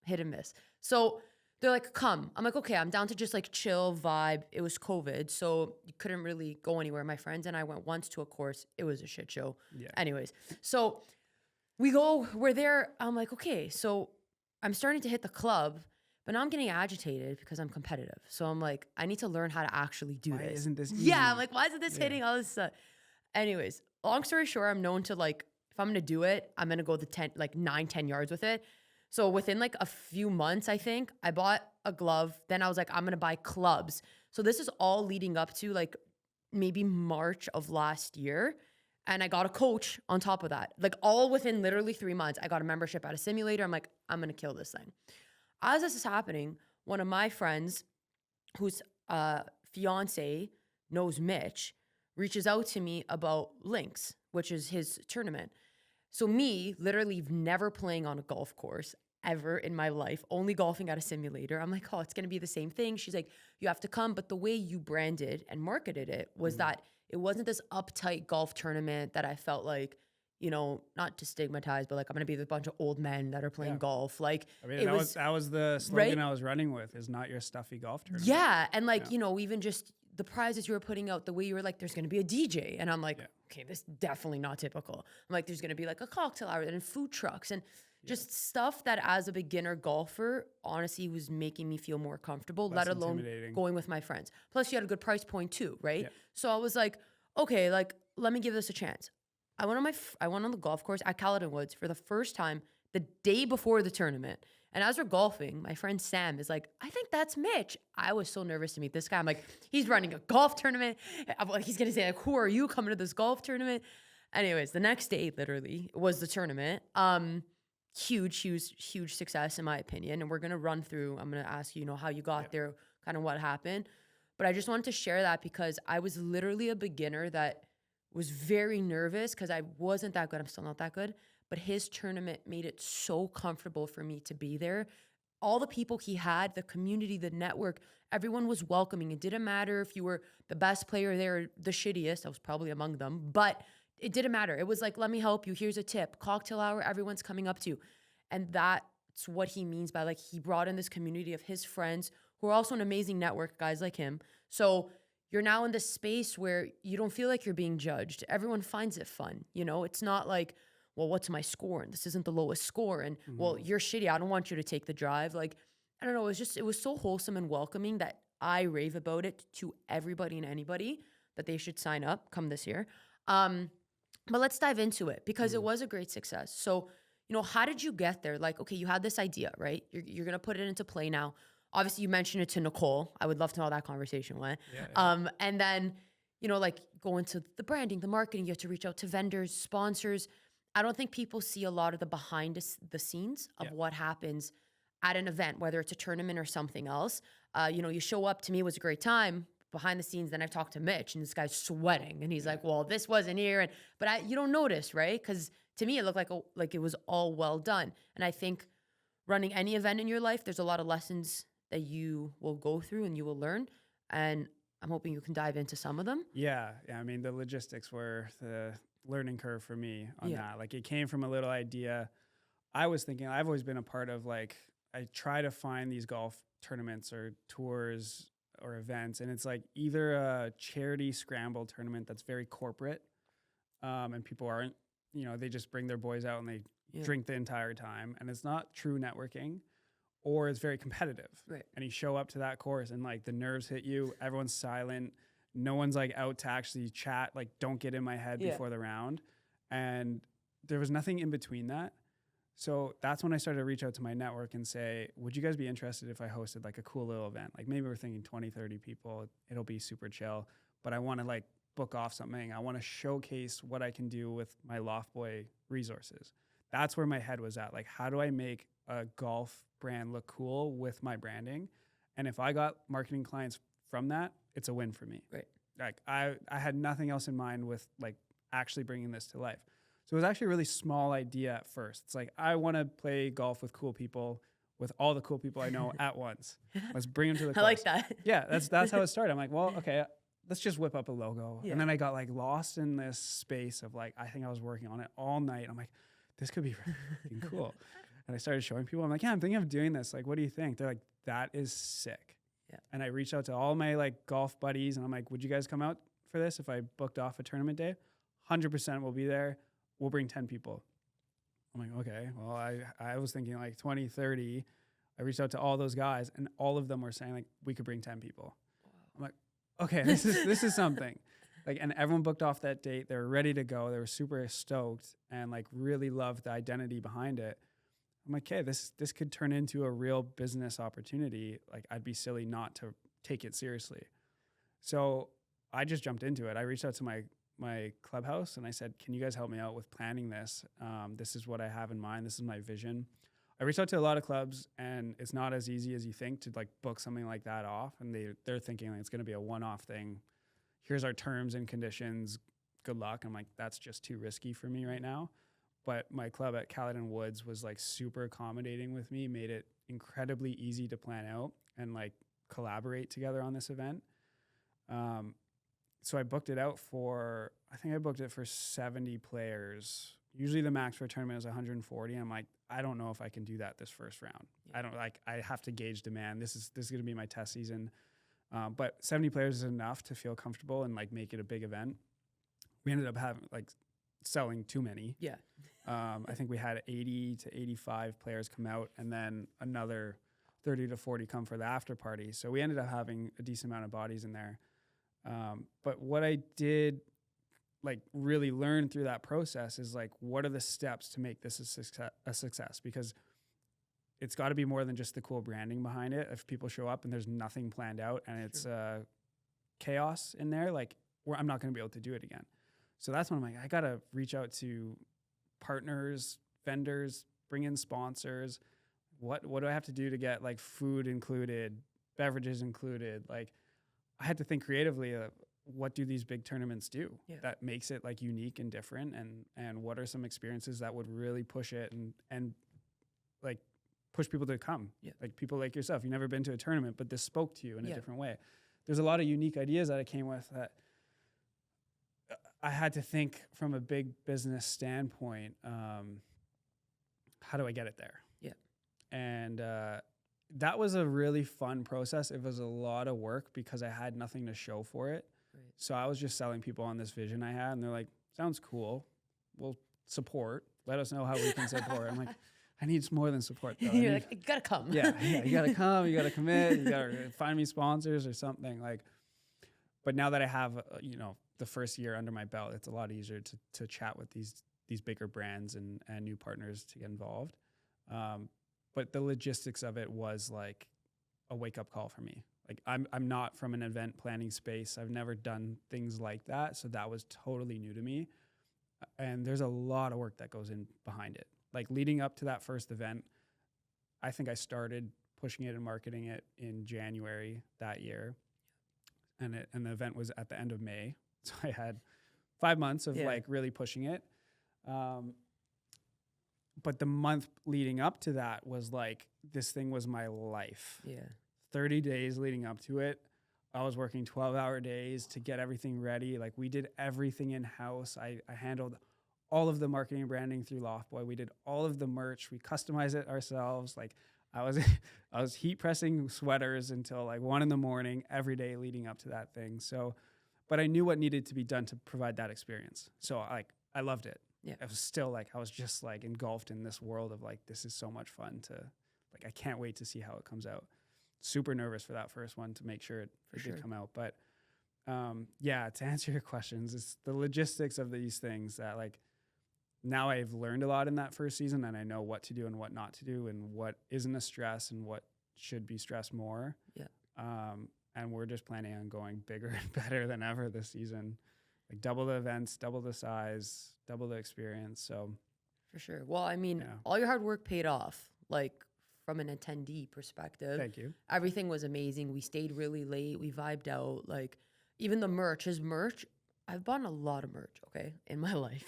Speaker 1: hit and miss. So they're like, come. I'm like, okay, I'm down to just like chill vibe. It was COVID, so you couldn't really go anywhere. My friends and I went once to a course. It was a shit show. Yeah. Anyways, so we're there. I'm like, okay, so I'm starting to hit the club, but now I'm getting agitated because I'm competitive. So I'm like, I need to learn how to actually do this.
Speaker 2: Why isn't this easy?
Speaker 1: Yeah, I'm like, why isn't this hitting all this stuff? Anyways, long story short, I'm known to, like, if I'm going to do it, I'm going to go 9-10 yards with it. So within like a few months, I think, I bought a glove. Then I was like, I'm going to buy clubs. So this is all leading up to like maybe March of last year. And I got a coach on top of that. Like all within literally 3 months, I got a membership at a simulator. I'm like, I'm going to kill this thing. As this is happening, one of my friends whose fiance knows Mitch reaches out to me about Lynx, which is his tournament. So me, literally never playing on a golf course ever in my life, only golfing at a simulator. I'm like, oh, it's going to be the same thing. She's like, you have to come. But the way you branded and marketed it was that it wasn't this uptight golf tournament that I felt like, not to stigmatize, but like I'm going to be with a bunch of old men that are playing golf. Like,
Speaker 2: I mean, that was the slogan I was running with, is not your stuffy golf tournament.
Speaker 1: Yeah. And like, even just the prizes you were putting out, the way you were like, there's going to be a DJ. And I'm like, okay, this is definitely not typical. I'm like, there's going to be like a cocktail hour and food trucks and just stuff that as a beginner golfer, honestly, was making me feel more comfortable, let alone going with my friends. Plus you had a good price point too, right? Yeah. So I was like, okay, like, let me give this a chance. I went on the golf course at Caledon Woods for the first time the day before the tournament. And as we're golfing, my friend Sam is like, I think that's Mitch. I was so nervous to meet this guy. I'm like, he's running a golf tournament. I'm like, he's going to say, like, who are you coming to this golf tournament? Anyways, the next day, literally, was the tournament. Huge success, in my opinion. And we're going to run through, I'm going to ask you, how you got there, kind of what happened. But I just wanted to share that because I was literally a beginner that was very nervous because I wasn't that good. I'm still not that good. But his tournament made it so comfortable for me to be there. All the people he had, the community, the network, everyone was welcoming. It didn't matter if you were the best player there or the shittiest. I was probably among them, but it didn't matter. It was like, let me help you. Here's a tip. Cocktail hour, everyone's coming up to you. And that's what he means by, like, he brought in this community of his friends who are also an amazing network, guys like him. So you're now in this space where you don't feel like you're being judged. Everyone finds it fun. It's not like, well, what's my score? And this isn't the lowest score. And well, you're shitty. I don't want you to take the drive. Like, I don't know. It was so wholesome and welcoming that I rave about it to everybody and anybody that they should sign up come this year. But let's dive into it because it was a great success. So, how did you get there? Like, okay, you had this idea, right? You're going to put it into play now. Obviously, you mentioned it to Nicole. I would love to know how that conversation went. Yeah. And then, like, go into the branding, the marketing. You have to reach out to vendors, sponsors. I don't think people see a lot of the behind the scenes of what happens at an event, whether it's a tournament or something else. You show up, to me, it was a great time. Behind the scenes, then I talked to Mitch, and this guy's sweating, and he's like, well, this wasn't here. But you don't notice, right? Because to me, it looked like it was all well done. And I think running any event in your life, there's a lot of lessons that you will go through and you will learn. And I'm hoping you can dive into some of them.
Speaker 2: Yeah. I mean, the logistics were the learning curve for me on that. Like, it came from a little idea. I was thinking, I've always been a part of, like, I try to find these golf tournaments or tours or events, and it's like either a charity scramble tournament that's very corporate, and people aren't, they just bring their boys out and they drink the entire time, and it's not true networking, or it's very competitive. Right. And you show up to that course and, like, the nerves hit you, everyone's silent, No one's like out to actually chat, like don't get in my head
Speaker 1: Yeah.
Speaker 2: before the round. And there was nothing in between that. So that's when I started to reach out to my network and say, would you guys be interested if I hosted like a cool little event? Like maybe we're thinking 20, 30 people. It'll be super chill, but I want to like book off something. I want to showcase what I can do with my Loft Boy resources. That's where my head was at. Like, how do I make a golf brand look cool with my branding? And if I got marketing clients from that, it's a win for me.
Speaker 1: Right.
Speaker 2: Like I had nothing else in mind with like actually bringing this to life. So it was actually a really small idea at first. It's like, I want to play golf with cool people, with all the cool people I know at once. Let's bring them to the course.
Speaker 1: I like that.
Speaker 2: Yeah, that's how it started. I'm like, well, okay, let's just whip up a logo.
Speaker 1: Yeah.
Speaker 2: And then I got like lost in this space of like, I think I was working on it all night. I'm like, this could be really cool. And I started showing people. I'm like, yeah, I'm thinking of doing this. Like, what do you think? They're like, that is sick.
Speaker 1: Yeah.
Speaker 2: And I reached out to all my like golf buddies and I'm like, would you guys come out for this if I booked off a tournament day? 100% will be there. We'll bring 10 people. I'm like, okay, well, I was thinking like 20, 30. I reached out to all those guys and all of them were saying like, we could bring 10 people. Wow. I'm like, okay, this is something. Like, and everyone booked off that date. They were ready to go. They were super stoked and like really loved the identity behind it. I'm like, okay, this could turn into a real business opportunity. Like, I'd be silly not to take it seriously. So I just jumped into it. I reached out to my clubhouse and I said, can you guys help me out with planning this? This is what I have in mind. This is my vision. I reached out to a lot of clubs and it's not as easy as you think to like book something like that off. And they're thinking like it's going to be a one-off thing. Here's our terms and conditions. Good luck. I'm like, that's just too risky for me right now. But my club at Caledon Woods was like super accommodating with me, made it incredibly easy to plan out and like collaborate together on this event. So I booked it out for, I think I booked it for 70 players. Usually the max for a tournament is 140. I'm like, I don't know if I can do that this first round. Yeah. I have to gauge demand. This is going to be my test season. But 70 players is enough to feel comfortable and like make it a big event. We ended up selling too many.
Speaker 1: Yeah.
Speaker 2: I think we had 80 to 85 players come out and then another 30 to 40 come for the after party. So we ended up having a decent amount of bodies in there. But what I did like really learn through that process is like, what are the steps to make this a success? Because it's got to be more than just the cool branding behind it. If people show up and there's nothing planned out and it's chaos in there, like I'm not going to be able to do it again. So that's when I'm like, I got to reach out to partners, vendors, bring in sponsors. What do I have to do to get like food included, beverages included? Like I had to think creatively, what do these big tournaments do that makes it like unique and different? And what are some experiences that would really push it and like push people to come? Yeah. Like people like yourself, you've never been to a tournament, but this spoke to you in a different way. There's a lot of unique ideas that I came with that I had to think from a big business standpoint. How do I get it there? Yeah. And that was a really fun process. It was a lot of work because I had nothing to show for it. Right. So I was just selling people on this vision I had, and they're like, sounds cool. We'll support. Let us know how we can support. I'm like, I need more than support, though.
Speaker 1: You're like, you gotta come.
Speaker 2: Yeah, you gotta come. You gotta commit. You gotta find me sponsors or something. Like, but now that I have, the first year under my belt, it's a lot easier to chat with these bigger brands and new partners to get involved. But the logistics of it was like a wake up call for me. Like I'm not from an event planning space. I've never done things like that. So that was totally new to me. And there's a lot of work that goes in behind it. Like leading up to that first event, I think I started pushing it and marketing it in January that year. And the event was at the end of May. So I had 5 months of like really pushing it. But the month leading up to that was like, this thing was my life. Yeah. 30 days leading up to it, I was working 12-hour days to get everything ready. Like we did everything in-house. I handled all of the marketing and branding through Loft Boy. We did all of the merch. We customized it ourselves. Like I was heat pressing sweaters until like 1 a.m. every day leading up to that thing. So, but I knew what needed to be done to provide that experience. So I loved it. Yeah. I was still like, I was just like engulfed in this world of like, this is so much fun to like, I can't wait to see how it comes out. Super nervous for that first one to make sure it did come out. But Yeah, to answer your questions, it's the logistics of these things that like now I've learned a lot in that first season, and I know what to do and what not to do and what isn't a stress and what should be stressed more.
Speaker 1: Yeah.
Speaker 2: And we're just planning on going bigger and better than ever this season. Like double the events, double the size, double the experience. So
Speaker 1: For sure. Well, I mean,
Speaker 2: yeah.
Speaker 1: all your hard work paid off. Like from an attendee perspective,
Speaker 2: Thank you.
Speaker 1: everything was amazing. We stayed really late. We vibed out. Like even the merch, his merch. I've bought a lot of merch, okay, in my life.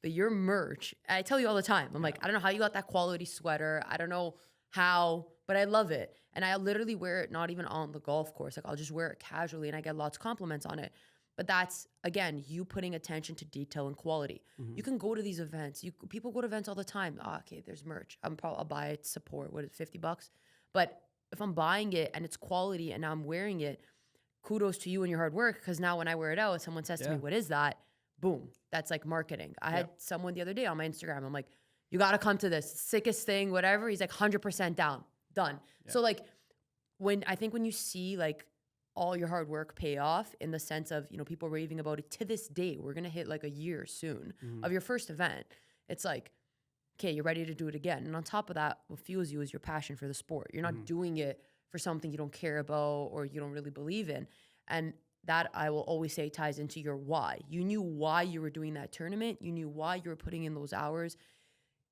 Speaker 1: But your merch, I tell you all the time. I'm like, I don't know how you got that quality sweater. I don't know how, but I love it. And I literally wear it not even on the golf course. Like I'll just wear it casually and I get lots of compliments on it. But that's, again, you putting attention to detail and quality.
Speaker 2: Mm-hmm.
Speaker 1: You can go to these events. People go to events all the time. Oh, okay, there's merch. I'll buy it to support. What is it, $50? But if I'm buying it and it's quality and I'm wearing it, kudos to you and your hard work. Because now when I wear it out, someone says to me, what is that? Boom. That's like marketing. I had someone the other day on my Instagram. I'm like, you got to come to this. Sickest thing, whatever. He's like 100% down. Done. Yeah. So like when you see like all your hard work pay off in the sense of, people raving about it to this day, we're going to hit like a year soon of your first event. It's like, okay, you're ready to do it again. And on top of that, what fuels you is your passion for the sport. You're not doing it for something you don't care about or you don't really believe in. And that I will always say ties into your why. You knew why you were doing that tournament. You knew why you were putting in those hours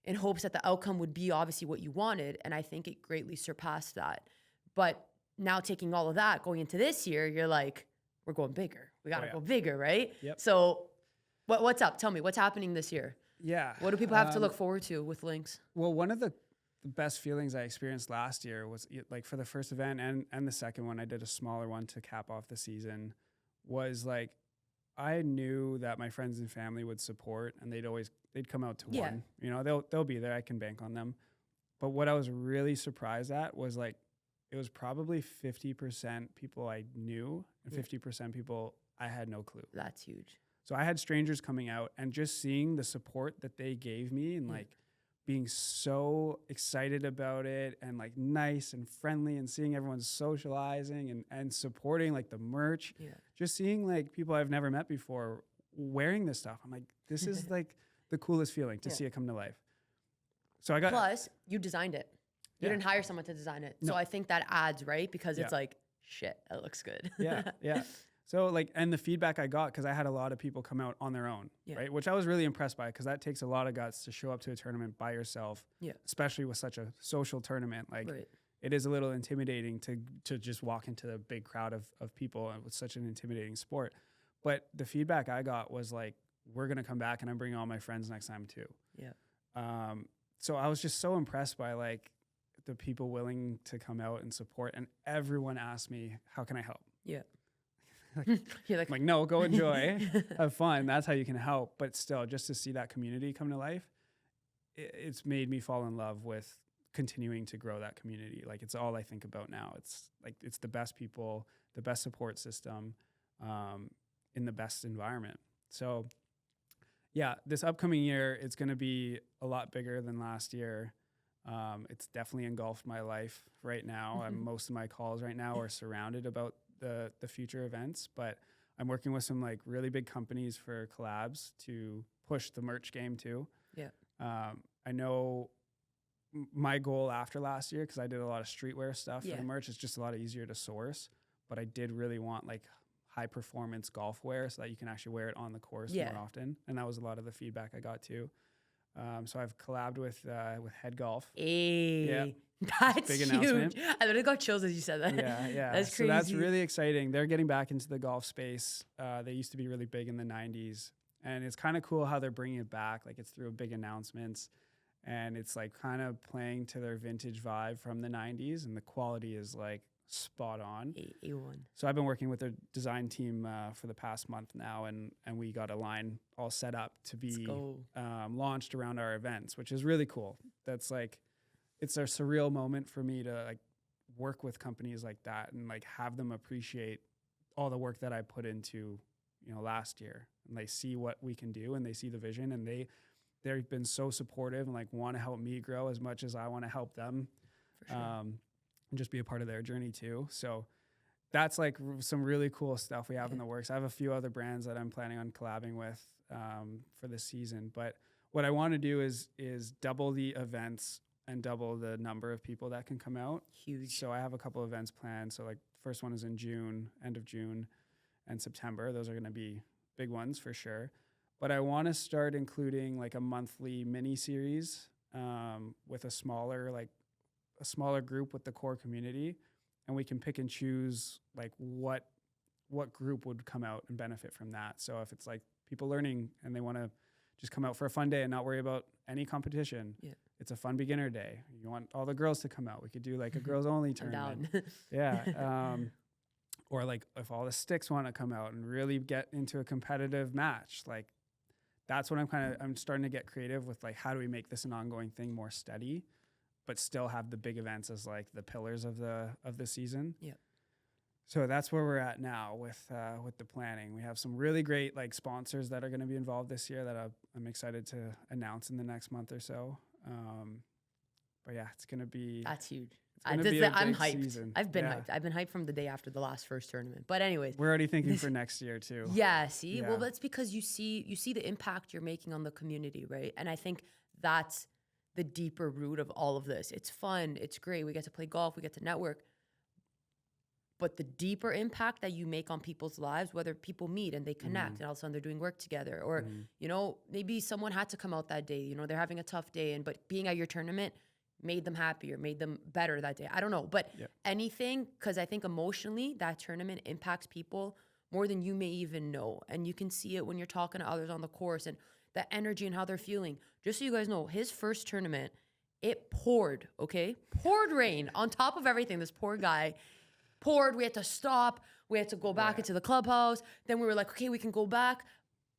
Speaker 1: in hopes that the outcome would be obviously what you wanted. And I think it greatly surpassed that. But now taking all of that, going into this year, you're like, we're going bigger. We got to go bigger, right?
Speaker 2: Yep.
Speaker 1: So what's up? Tell me, what's happening this year?
Speaker 2: Yeah.
Speaker 1: What do people have to look forward to with Lynx?
Speaker 2: Well, one of the best feelings I experienced last year was like for the first event and the second one, I did a smaller one to cap off the season, was like, I knew that my friends and family would support and they'd come out to one, they'll be there. I can bank on them. But what I was really surprised at was like, it was probably 50% people I knew and 50% people I had no clue.
Speaker 1: That's huge.
Speaker 2: So I had strangers coming out and just seeing the support that they gave me and like being so excited about it and like nice and friendly and seeing everyone socializing and supporting like the merch. Yeah. Just seeing like people I've never met before wearing this stuff. I'm like, this is like the coolest feeling to see it come to life. So I got...
Speaker 1: Plus, you designed it. You didn't hire someone to design it. No. So I think that adds, right? Because it's like, shit, that looks good.
Speaker 2: Yeah. So like, and the feedback I got, because I had a lot of people come out on their own, right? Which I was really impressed by, because that takes a lot of guts to show up to a tournament by yourself, especially with such a social tournament. Like it is a little intimidating to just walk into the big crowd of people with such an intimidating sport. But the feedback I got was like, we're going to come back and I'm bringing all my friends next time too. Yeah. So I was just so impressed by like, the people willing to come out and support, and everyone asked me, how can I help? Yeah. like, no, go enjoy, have fun. That's how you can help. But still, just to see that community come to life, it's made me fall in love with continuing to grow that community. Like it's all I think about now. It's like, it's the best people, the best support system, in the best environment. So yeah, this upcoming year, it's going to be a lot bigger than last year. It's definitely engulfed my life right now. Most of my calls right now are surrounded about the future events, but I'm working with some like really big companies for collabs to push the merch game too. Yeah. I know my goal after last year, because I did a lot of streetwear stuff for the merch, it's just a lot easier to source, but I did really want like high performance golf wear so that you can actually wear it on the course more often. And that was a lot of the feedback I got too. So I've collabed with Head Golf.
Speaker 1: Hey, that's big announcement. Huge. I literally got chills as you said that.
Speaker 2: Yeah. That's crazy. So that's really exciting. They're getting back into the golf space. They used to be really big in the 90s. And it's kind of cool how they're bringing it back. Like it's through big announcements. And it's like kind of playing to their vintage vibe from the 90s. And the quality is like spot on. A1. So I've been working with their design team for the past month now, and we got a line all set up to be launched around our events, which is really cool. That's like, it's a surreal moment for me to like work with companies like that and like have them appreciate all the work that I put into, last year, and they see what we can do and they see the vision, and they've been so supportive and like want to help me grow as much as I want to help them. For sure. And just be a part of their journey too. So that's like some really cool stuff we have in the works. I have a few other brands that I'm planning on collabing with for this season. But what I want to do is double the events and double the number of people that can come out.
Speaker 1: Huge.
Speaker 2: So I have a couple events planned. So like first one is in June, end of June, and September. Those are going to be big ones for sure. But I want to start including like a monthly mini series with a smaller group with the core community, and we can pick and choose like what group would come out and benefit from that. So if it's like people learning and they want to just come out for a fun day and not worry about any competition, it's a fun beginner day. You want all the girls to come out, we could do like a girls only tournament. Yeah. Or like if all the sticks want to come out and really get into a competitive match, like that's what I'm starting to get creative with, like how do we make this an ongoing thing, more steady, but still have the big events as like the pillars of the season.
Speaker 1: Yeah.
Speaker 2: So that's where we're at now with the planning. We have some really great like sponsors that are going to be involved this year that I'm excited to announce in the next month or so. But yeah, it's going to be.
Speaker 1: That's huge.
Speaker 2: I'm hyped.
Speaker 1: Season. I've been hyped. I've been hyped from the day after the last first tournament. But anyways,
Speaker 2: we're already thinking for next year too.
Speaker 1: Yeah. See, well, that's because you see the impact you're making on the community, right? And I think that's the deeper root of all of this. It's fun. It's great. We get to play golf. We get to network. But the deeper impact that you make on people's lives, whether people meet and they connect and all of a sudden they're doing work together, or, you know, maybe someone had to come out that day, you know, they're having a tough day, but being at your tournament made them happier, made them better that day. I don't know, but anything, because I think emotionally that tournament impacts people more than you may even know. And you can see it when you're talking to others on the course and the energy and how they're feeling. Just so you guys know, his first tournament, it poured, okay? Poured rain on top of everything. This poor guy poured. We had to stop. We had to go back into the clubhouse. Then we were like, okay, we can go back.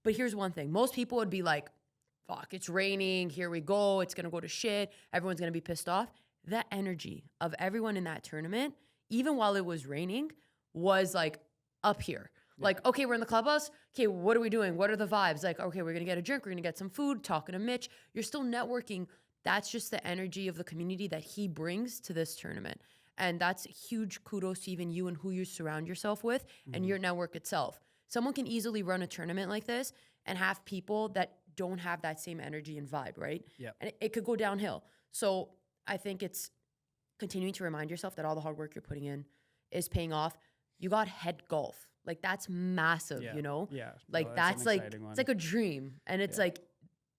Speaker 1: But here's one thing. Most people would be like, fuck, it's raining. Here we go. It's going to go to shit. Everyone's going to be pissed off. That energy of everyone in that tournament, even while it was raining, was like up here. Like, okay, we're in the clubhouse. Okay, what are we doing? What are the vibes? Like, okay, we're going to get a drink. We're going to get some food, talking to Mitch. You're still networking. That's just the energy of the community that he brings to this tournament. And that's huge kudos to even you and who you surround yourself with and your network itself. Someone can easily run a tournament like this and have people that don't have that same energy and vibe, right?
Speaker 2: Yeah.
Speaker 1: And it could go downhill. So I think it's continuing to remind yourself that all the hard work you're putting in is paying off. You got head golf. Like that's massive, you know?
Speaker 2: Yeah.
Speaker 1: Like
Speaker 2: no,
Speaker 1: that's like, it's like a dream. And it's like,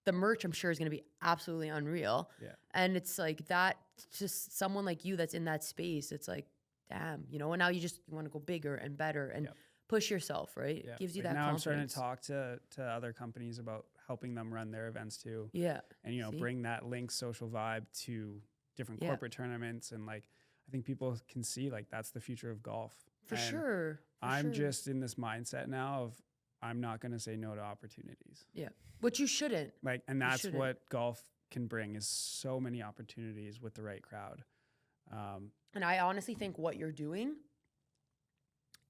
Speaker 1: the merch, I'm sure, is going to be absolutely unreal. Yeah. And it's like that, just someone like you that's in that space, it's like, damn, you know, and now you want to go bigger and better and push yourself, right?
Speaker 2: Yeah.
Speaker 1: It gives you
Speaker 2: like
Speaker 1: that
Speaker 2: now
Speaker 1: confidence.
Speaker 2: I'm starting to talk to other companies about helping them run their events too.
Speaker 1: Yeah.
Speaker 2: And, you know, bring that Link social vibe to different corporate tournaments. And like, I think people can see like that's the future of golf.
Speaker 1: For sure.
Speaker 2: I'm just in this mindset now of I'm not going to say no to opportunities.
Speaker 1: Yeah. But you shouldn't.
Speaker 2: Like, and that's what golf can bring is so many opportunities with the right crowd.
Speaker 1: And I honestly think what you're doing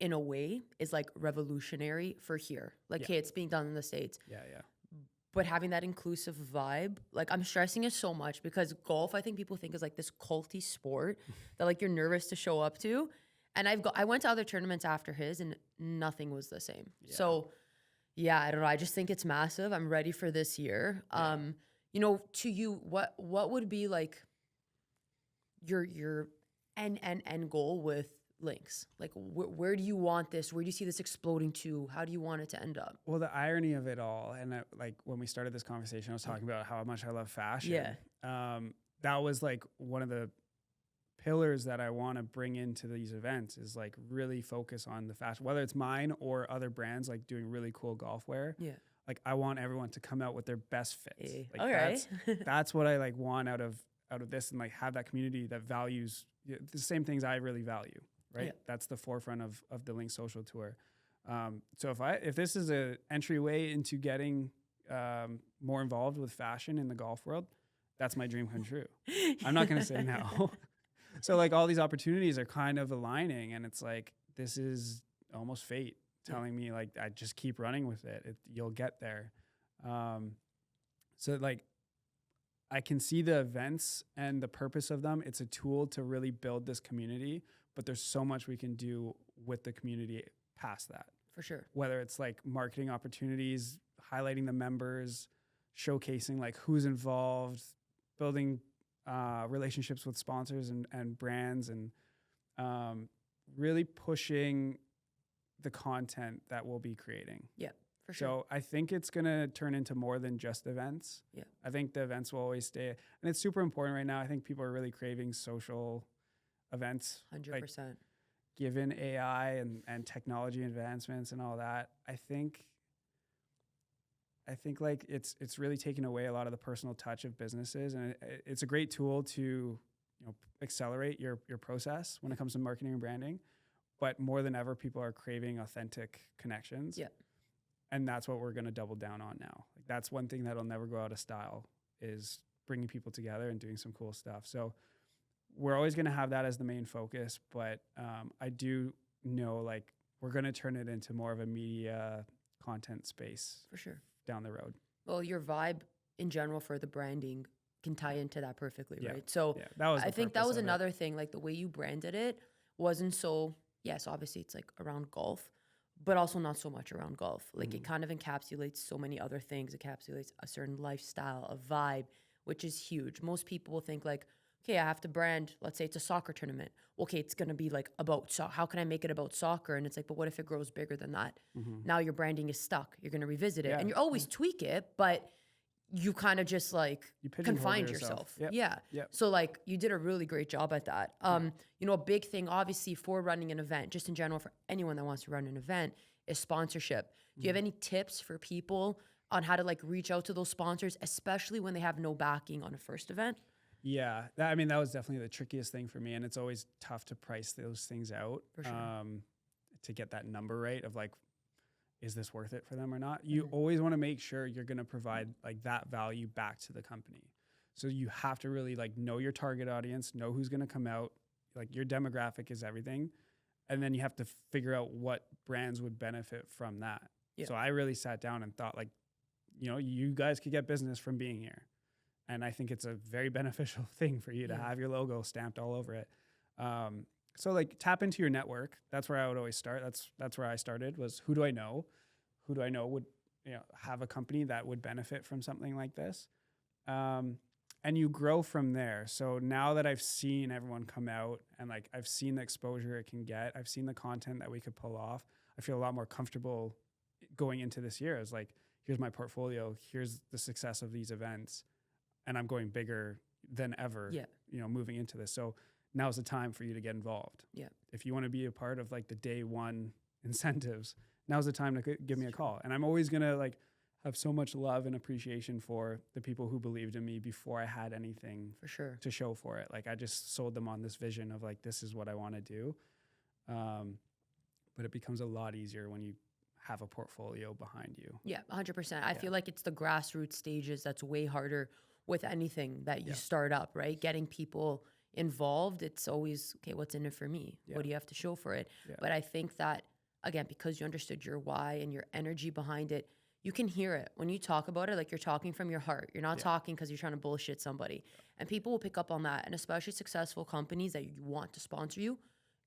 Speaker 1: in a way is like revolutionary for here. Like, hey, it's being done in the States.
Speaker 2: Yeah. Yeah.
Speaker 1: But having that inclusive vibe, like I'm stressing it so much because golf, I think people think is like this culty sport that like you're nervous to show up to. And I went to other tournaments after his and nothing was the same. Yeah. So yeah, I don't know. I just think it's massive. I'm ready for this year. Yeah. You know, to you, what would be like your end goal with Links? Like, where do you want this? Where do you see this exploding to? How do you want it to end up?
Speaker 2: Well, the irony of it all, and like when we started this conversation, I was talking about how much I love fashion.
Speaker 1: Yeah.
Speaker 2: That was like one of the pillars that I want to bring into these events is like really focus on the fashion, whether it's mine or other brands like doing really cool golf wear. Yeah. Like I want everyone to come out with their best fits.
Speaker 1: Hey.
Speaker 2: Like that's what I like want out of this, and like have that community that values the same things I really value. Right. Yeah. That's the forefront of the Link Social Tour. So if this is a entryway into getting more involved with fashion in the golf world, that's my dream come true. I'm not going to say no. So like all these opportunities are kind of aligning, and it's like, this is almost fate telling me like, I just keep running with it. You'll get there. So like, I can see the events and the purpose of them. It's a tool to really build this community, but there's so much we can do with the community past that.
Speaker 1: For sure.
Speaker 2: Whether it's like marketing opportunities, highlighting the members, showcasing like who's involved, building relationships with sponsors and brands, and really pushing the content that we'll be creating.
Speaker 1: Yeah, for sure.
Speaker 2: So I think it's going to turn into more than just events.
Speaker 1: Yeah.
Speaker 2: I think the events will always stay. And it's super important right now. I think people are really craving social events.
Speaker 1: 100%.
Speaker 2: Like, given AI and technology advancements and all that, I think like it's really taken away a lot of the personal touch of businesses, and it's a great tool to accelerate your process when it comes to marketing and branding. But more than ever, people are craving authentic connections.
Speaker 1: Yeah.
Speaker 2: And that's what we're going to double down on now. Like, that's one thing that'll never go out of style, is bringing people together and doing some cool stuff. So we're always going to have that as the main focus, but I do know like we're going to turn it into more of a media content space
Speaker 1: For sure.
Speaker 2: down the road.
Speaker 1: Well, your vibe in general for the branding can tie into that perfectly,
Speaker 2: Yeah.
Speaker 1: right? So
Speaker 2: Yeah, that was
Speaker 1: I
Speaker 2: the
Speaker 1: think that
Speaker 2: purpose
Speaker 1: was
Speaker 2: of it.
Speaker 1: another thing, like the way you branded it wasn't so, yes, obviously it's like around golf, but also not so much around golf. Like it kind of encapsulates so many other things. It encapsulates a certain lifestyle, a vibe, which is huge. Most people will think like, okay, I have to brand, let's say it's a soccer tournament. Okay, it's going to be like about how can I make it about soccer? And it's like, but what if it grows bigger than that? Now your branding is stuck. You're going to revisit it.
Speaker 2: Yeah.
Speaker 1: And you always tweak it, but you kind of just like
Speaker 2: You pigeonhole
Speaker 1: confined
Speaker 2: yourself.
Speaker 1: yourself.
Speaker 2: Yep.
Speaker 1: Yeah.
Speaker 2: Yep.
Speaker 1: So like you did a really great job at that. A big thing obviously for running an event, just in general for anyone that wants to run an event, is sponsorship. Do you have any tips for people on how to like reach out to those sponsors, especially when they have no backing on a first event?
Speaker 2: Yeah, that was definitely the trickiest thing for me, and it's always tough to price those things out.
Speaker 1: For sure.
Speaker 2: To get that number right of like, is this worth it for them or not? You always want to make sure you're going to provide like that value back to the company. So you have to really like know your target audience, know who's going to come out. Like your demographic is everything, and then you have to figure out what brands would benefit from that.
Speaker 1: Yeah.
Speaker 2: So I really sat down and thought like, you guys could get business from being here. And I think it's a very beneficial thing for you to have your logo stamped all over it. So like tap into your network. That's where I would always start. That's where I started, was who do I know? Who do I know would have a company that would benefit from something like this? And you grow from there. So now that I've seen everyone come out and like I've seen the exposure it can get, I've seen the content that we could pull off, I feel a lot more comfortable going into this year. As like, here's my portfolio, here's the success of these events, and I'm going bigger than ever, moving into this. So now's the time for you to get involved. Yeah. If you want to be a part of like the day one incentives, now's the time to give me a call. And I'm always going to like have so much love and appreciation for the people who believed in me before I had anything
Speaker 1: For sure.
Speaker 2: to show for it. Like I just sold them on this vision of like, this is what I want to do. But it becomes a lot easier when you have a portfolio behind you.
Speaker 1: Yeah, 100%. I feel like it's the grassroots stages that's way harder with anything that you start up, right? Getting people involved, it's always, okay, what's in it for me? What do you have to show for it? But I think that, again, because you understood your why and your energy behind it, you can hear it. When you talk about it, like you're talking from your heart. You're not talking because you're trying to bullshit somebody. And people will pick up on that. And especially successful companies that you want to sponsor you,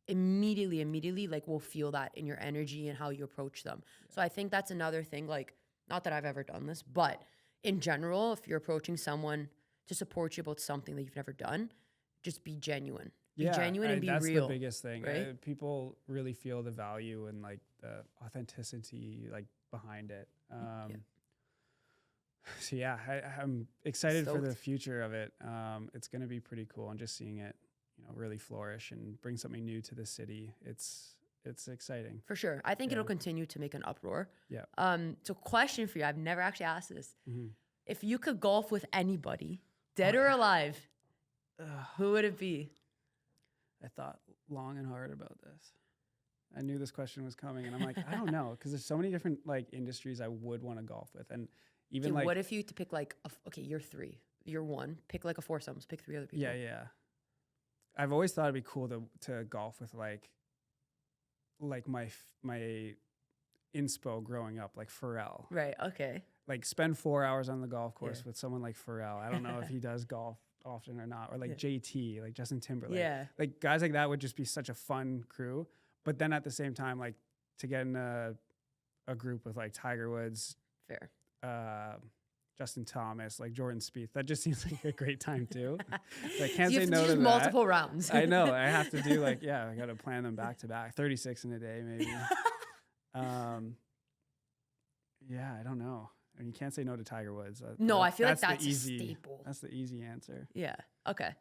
Speaker 1: immediately like will feel that in your energy and how you approach them. So I think that's another thing, like, not that I've ever done this, but in general, if you're approaching someone to support you about something that you've never done, just be genuine. Be genuine and be
Speaker 2: that's
Speaker 1: real.
Speaker 2: That's the biggest thing.
Speaker 1: Right?
Speaker 2: People really feel the value and like the authenticity like behind it. So yeah, I'm excited for the future of it. It's going to be pretty cool, and just seeing it, really flourish and bring something new to the city. It's exciting.
Speaker 1: For sure. I think it'll continue to make an uproar.
Speaker 2: Yeah.
Speaker 1: So question for you. I've never actually asked this. If you could golf with anybody, dead or alive, who would it be?
Speaker 2: I thought long and hard about this. I knew this question was coming, and I'm like, I don't know, because there's so many different like industries I would want to golf with, and even like,
Speaker 1: what if you had to pick like, you're three, you're one, pick like a foursome, pick three other people.
Speaker 2: Yeah. I've always thought it'd be cool to golf with like my inspo growing up, like Pharrell.
Speaker 1: Right. Okay.
Speaker 2: Like spend 4 hours on the golf course with someone like Pharrell. I don't know if he does golf often or not, or like JT, like Justin Timberlake.
Speaker 1: Yeah.
Speaker 2: Like guys like that would just be such a fun crew. but then at the same time, like to get in a group with like Tiger Woods,
Speaker 1: Fair.
Speaker 2: Justin Thomas, like Jordan Spieth, that just seems like a great time too. So I can't
Speaker 1: You
Speaker 2: say
Speaker 1: have to
Speaker 2: no
Speaker 1: do
Speaker 2: to that.
Speaker 1: multiple rounds.
Speaker 2: I know. I have to do like, yeah, I got to plan them back to back, 36 in a day maybe. Yeah, I don't know. I mean, you can't say no to Tiger Woods.
Speaker 1: No, I feel like
Speaker 2: the
Speaker 1: that's a
Speaker 2: easy,
Speaker 1: staple.
Speaker 2: That's the easy answer.
Speaker 1: Yeah. Okay.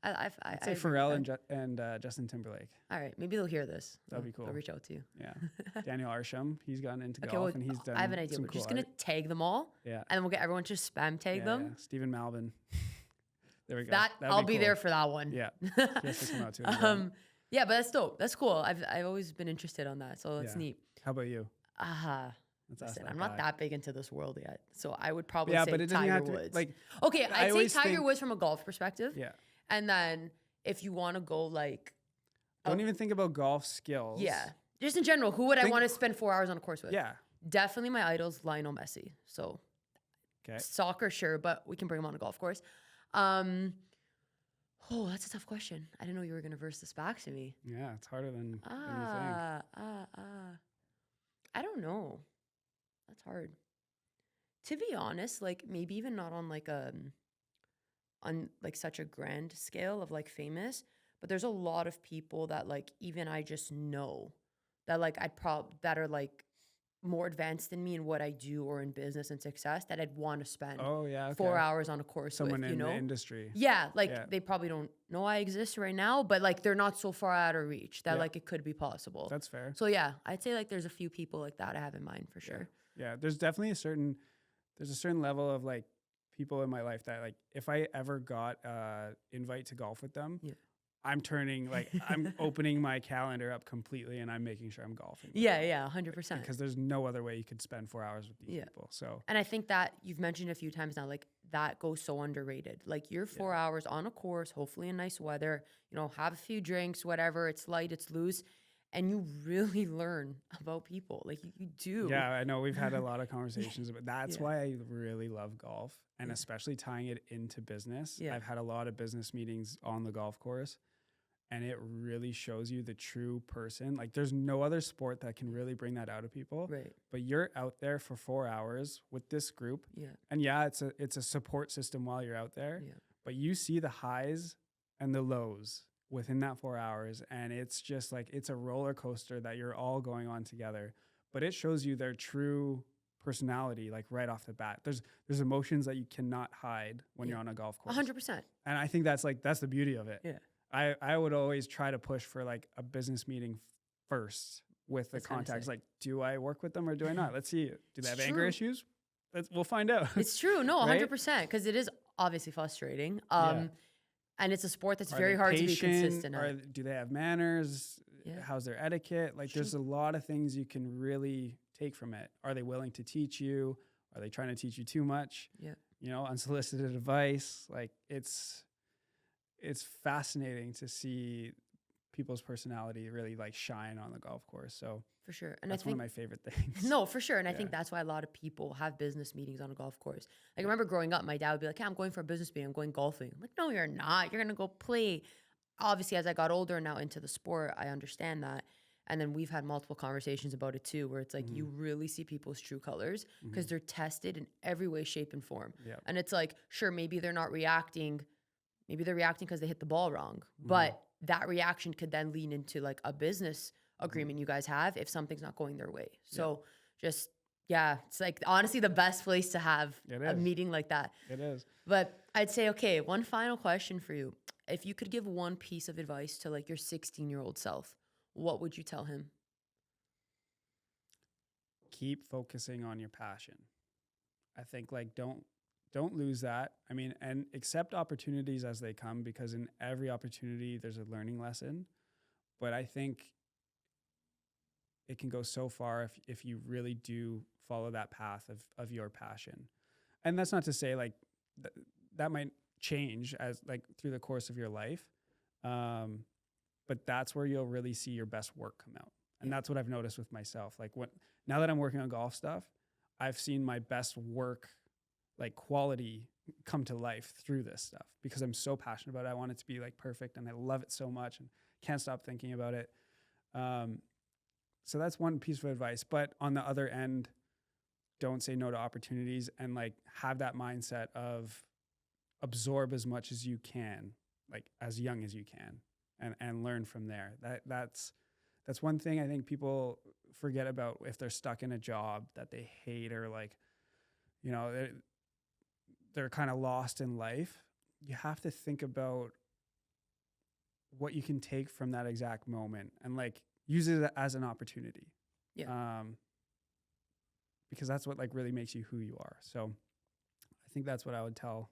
Speaker 2: I'd say
Speaker 1: agree with
Speaker 2: Pharrell
Speaker 1: that.
Speaker 2: and Justin Timberlake.
Speaker 1: All right. Maybe they'll hear this.
Speaker 2: That'd be cool.
Speaker 1: They'll reach out to you.
Speaker 2: Yeah. Daniel Arsham, he's gotten into
Speaker 1: Okay,
Speaker 2: golf
Speaker 1: well,
Speaker 2: and he's done
Speaker 1: I have an idea.
Speaker 2: some
Speaker 1: We're
Speaker 2: cool
Speaker 1: just going to tag them all.
Speaker 2: Yeah.
Speaker 1: And then we'll get everyone to spam tag them.
Speaker 2: Yeah. Stephen Malvin. There we go.
Speaker 1: That
Speaker 2: That'd
Speaker 1: I'll be
Speaker 2: cool.
Speaker 1: there for that one.
Speaker 2: Yeah. He has to come out too. as well.
Speaker 1: Yeah, but that's dope. That's cool. I've always been interested on that. So that's
Speaker 2: Yeah.
Speaker 1: neat.
Speaker 2: How about you?
Speaker 1: Let's
Speaker 2: ask
Speaker 1: listen,
Speaker 2: that
Speaker 1: I'm not
Speaker 2: guy.
Speaker 1: that big into this world yet. So I would probably
Speaker 2: Yeah,
Speaker 1: say
Speaker 2: but it doesn't
Speaker 1: Tiger
Speaker 2: have to
Speaker 1: Woods.
Speaker 2: like.
Speaker 1: Okay,
Speaker 2: I
Speaker 1: I'd say
Speaker 2: always
Speaker 1: Tiger
Speaker 2: think-
Speaker 1: Woods from a golf perspective.
Speaker 2: Yeah.
Speaker 1: And then if you want to go like
Speaker 2: Don't even think about golf skills.
Speaker 1: yeah. Just in general, who would I
Speaker 2: Think-
Speaker 1: want to spend 4 hours on a course with?
Speaker 2: Yeah.
Speaker 1: Definitely my idol's Lionel Messi. So
Speaker 2: Okay.
Speaker 1: soccer, sure, but we can bring him on a golf course. Oh, that's a tough question. I didn't know you were gonna verse this back to me.
Speaker 2: Yeah, it's harder than you think.
Speaker 1: I don't know. That's hard. To be honest, like maybe even not on like on like such a grand scale of like famous, but there's a lot of people that like even I just know that like that are like more advanced than me in what I do or in business and success that I'd want to spend
Speaker 2: Oh yeah. Okay.
Speaker 1: 4 hours on a course
Speaker 2: Someone
Speaker 1: with,
Speaker 2: in
Speaker 1: you know?
Speaker 2: the industry.
Speaker 1: Yeah, like
Speaker 2: Yeah.
Speaker 1: they probably don't know I exist right now, but like they're not so far out of reach that
Speaker 2: Yeah.
Speaker 1: like it could be possible.
Speaker 2: That's fair.
Speaker 1: So yeah, I'd say like there's a few people like that I have in mind for sure.
Speaker 2: Yeah, there's definitely there's a certain level of like people in my life that like if I ever got invite to golf with them,
Speaker 1: Yeah.
Speaker 2: I'm opening my calendar up completely and I'm making sure I'm golfing. with
Speaker 1: Yeah,
Speaker 2: them.
Speaker 1: yeah, 100%.
Speaker 2: Because there's no other way you could spend 4 hours with these
Speaker 1: Yeah.
Speaker 2: people. So
Speaker 1: And I think that you've mentioned a few times now, like that goes so underrated. Like you're 4 hours on a course, hopefully in nice weather, you know, have a few drinks, whatever, it's light, it's loose, and you really learn about people. Like you do.
Speaker 2: yeah, I know we've had a lot of conversations, but that's
Speaker 1: Yeah.
Speaker 2: why I really love golf and
Speaker 1: Yeah.
Speaker 2: especially tying it into business.
Speaker 1: Yeah.
Speaker 2: I've had a lot of business meetings on the golf course. And it really shows you the true person. Like there's no other sport that can really bring that out of people.
Speaker 1: Right.
Speaker 2: But you're out there for 4 hours with this group.
Speaker 1: Yeah.
Speaker 2: And yeah, it's a support system while you're out there.
Speaker 1: Yeah.
Speaker 2: But you see the highs and the lows within that 4 hours. And it's just like it's a roller coaster that you're all going on together. But it shows you their true personality, like right off the bat. There's emotions that you cannot hide when you're on a golf course.
Speaker 1: 100%.
Speaker 2: And I think that's the beauty of it.
Speaker 1: Yeah.
Speaker 2: I would always try to push for like a business meeting first with the
Speaker 1: That's kinda
Speaker 2: contacts.
Speaker 1: sick.
Speaker 2: Like, do I work with them or do I not? Let's see. Do they have
Speaker 1: It's
Speaker 2: anger
Speaker 1: true.
Speaker 2: issues? We'll find out.
Speaker 1: It's true. No,
Speaker 2: Right?
Speaker 1: 100%. Because it is obviously frustrating.
Speaker 2: Yeah.
Speaker 1: And it's a sport that's
Speaker 2: Are
Speaker 1: very
Speaker 2: they
Speaker 1: hard to be
Speaker 2: patient?
Speaker 1: consistent at.
Speaker 2: Do they have manners?
Speaker 1: Yeah.
Speaker 2: How's their etiquette? Like,
Speaker 1: True.
Speaker 2: there's a lot of things you can really take from it. Are they willing to teach you? Are they trying to teach you too much?
Speaker 1: Yeah.
Speaker 2: You know, unsolicited advice. Like, it's fascinating to see people's personality really like shine on the golf course. So
Speaker 1: For sure. And
Speaker 2: that's
Speaker 1: I think
Speaker 2: one of my favorite things.
Speaker 1: no, for sure. And I
Speaker 2: Yeah.
Speaker 1: think that's why a lot of people have business meetings on a golf course. Like I remember growing up, my dad would be like, "Hey, I'm going for a business meeting. I'm going golfing." I'm like, "No, you're not. You're gonna go play." Obviously, as I got older and now into the sport, I understand that. And then we've had multiple conversations about it too, where it's like you really see people's true colors because they're tested in every way, shape, and form.
Speaker 2: Yep.
Speaker 1: And it's like, sure, maybe they're not reacting. Maybe they're reacting because they hit the ball wrong. But that reaction could then lean into like a business agreement you guys have if something's not going their way. So just, yeah, it's like honestly the best place to have
Speaker 2: It
Speaker 1: a
Speaker 2: is.
Speaker 1: meeting like that.
Speaker 2: It is.
Speaker 1: But I'd say, okay, one final question for you. If you could give one piece of advice to like your 16-year-old self, what would you tell him?
Speaker 2: Keep focusing on your passion. I think like don't lose that. I mean, and accept opportunities as they come because in every opportunity there's a learning lesson. But I think it can go so far if you really do follow that path of your passion. And that's not to say like that might change as like through the course of your life. But that's where you'll really see your best work come out. And that's what I've noticed with myself. Like now that I'm working on golf stuff, I've seen my best work, like quality, come to life through this stuff because I'm so passionate about it. I want it to be like perfect and I love it so much and can't stop thinking about it. So that's one piece of advice. But on the other end, don't say no to opportunities, and like have that mindset of absorb as much as you can, like as young as you can, and learn from there. That's one thing I think people forget about if they're stuck in a job that they hate, or like, you know, they're kind of lost in life. You have to think about what you can take from that exact moment and like use it as an opportunity.
Speaker 1: Yeah.
Speaker 2: Because that's what like really makes you who you are. So I think that's what I would tell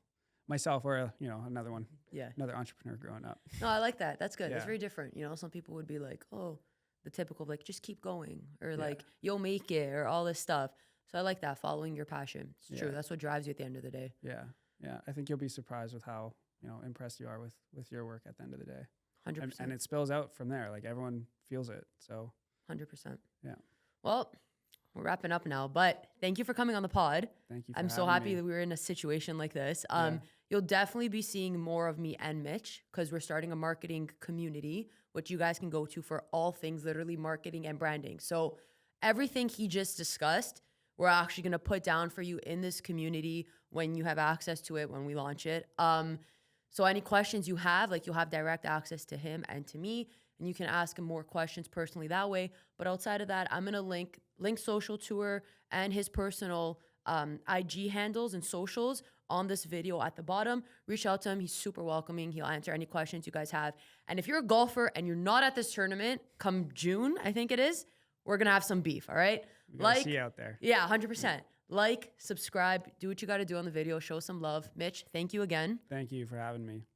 Speaker 2: myself, or another one,
Speaker 1: Yeah.
Speaker 2: another entrepreneur growing up.
Speaker 1: No, I like that. That's good. It's
Speaker 2: Yeah.
Speaker 1: very different. You know, some people would be like, oh, the typical, like, just keep going, or like, you'll make it, or all this stuff. So I like that, following your passion. It's true. That's what drives you at the end of the day.
Speaker 2: Yeah. I think you'll be surprised with how, impressed you are with your work at the end of the day.
Speaker 1: 100%.
Speaker 2: And it spills out from there. Like everyone feels it. So
Speaker 1: 100%.
Speaker 2: yeah.
Speaker 1: Well, we're wrapping up now, but thank you for coming on the pod.
Speaker 2: Thank you. For
Speaker 1: I'm so happy that we were in a situation like this. You'll definitely be seeing more of me and Mitch, because we're starting a marketing community, which you guys can go to for all things literally marketing and branding. So everything he just discussed, we're actually going to put down for you in this community when you have access to it, when we launch it. So any questions you have, like, you'll have direct access to him and to me, and you can ask him more questions personally that way. But outside of that, I'm going to link Social Tour and his personal IG handles and socials on this video at the bottom. Reach out to him. He's super welcoming. He'll answer any questions you guys have. And if you're a golfer and you're not at this tournament come June, I think it is, we're going to have some beef, all right?
Speaker 2: See you out there.
Speaker 1: Yeah, 100%. Like, subscribe, do what you got to do on the video, show some love. Mitch, thank you again.
Speaker 2: Thank you for having me.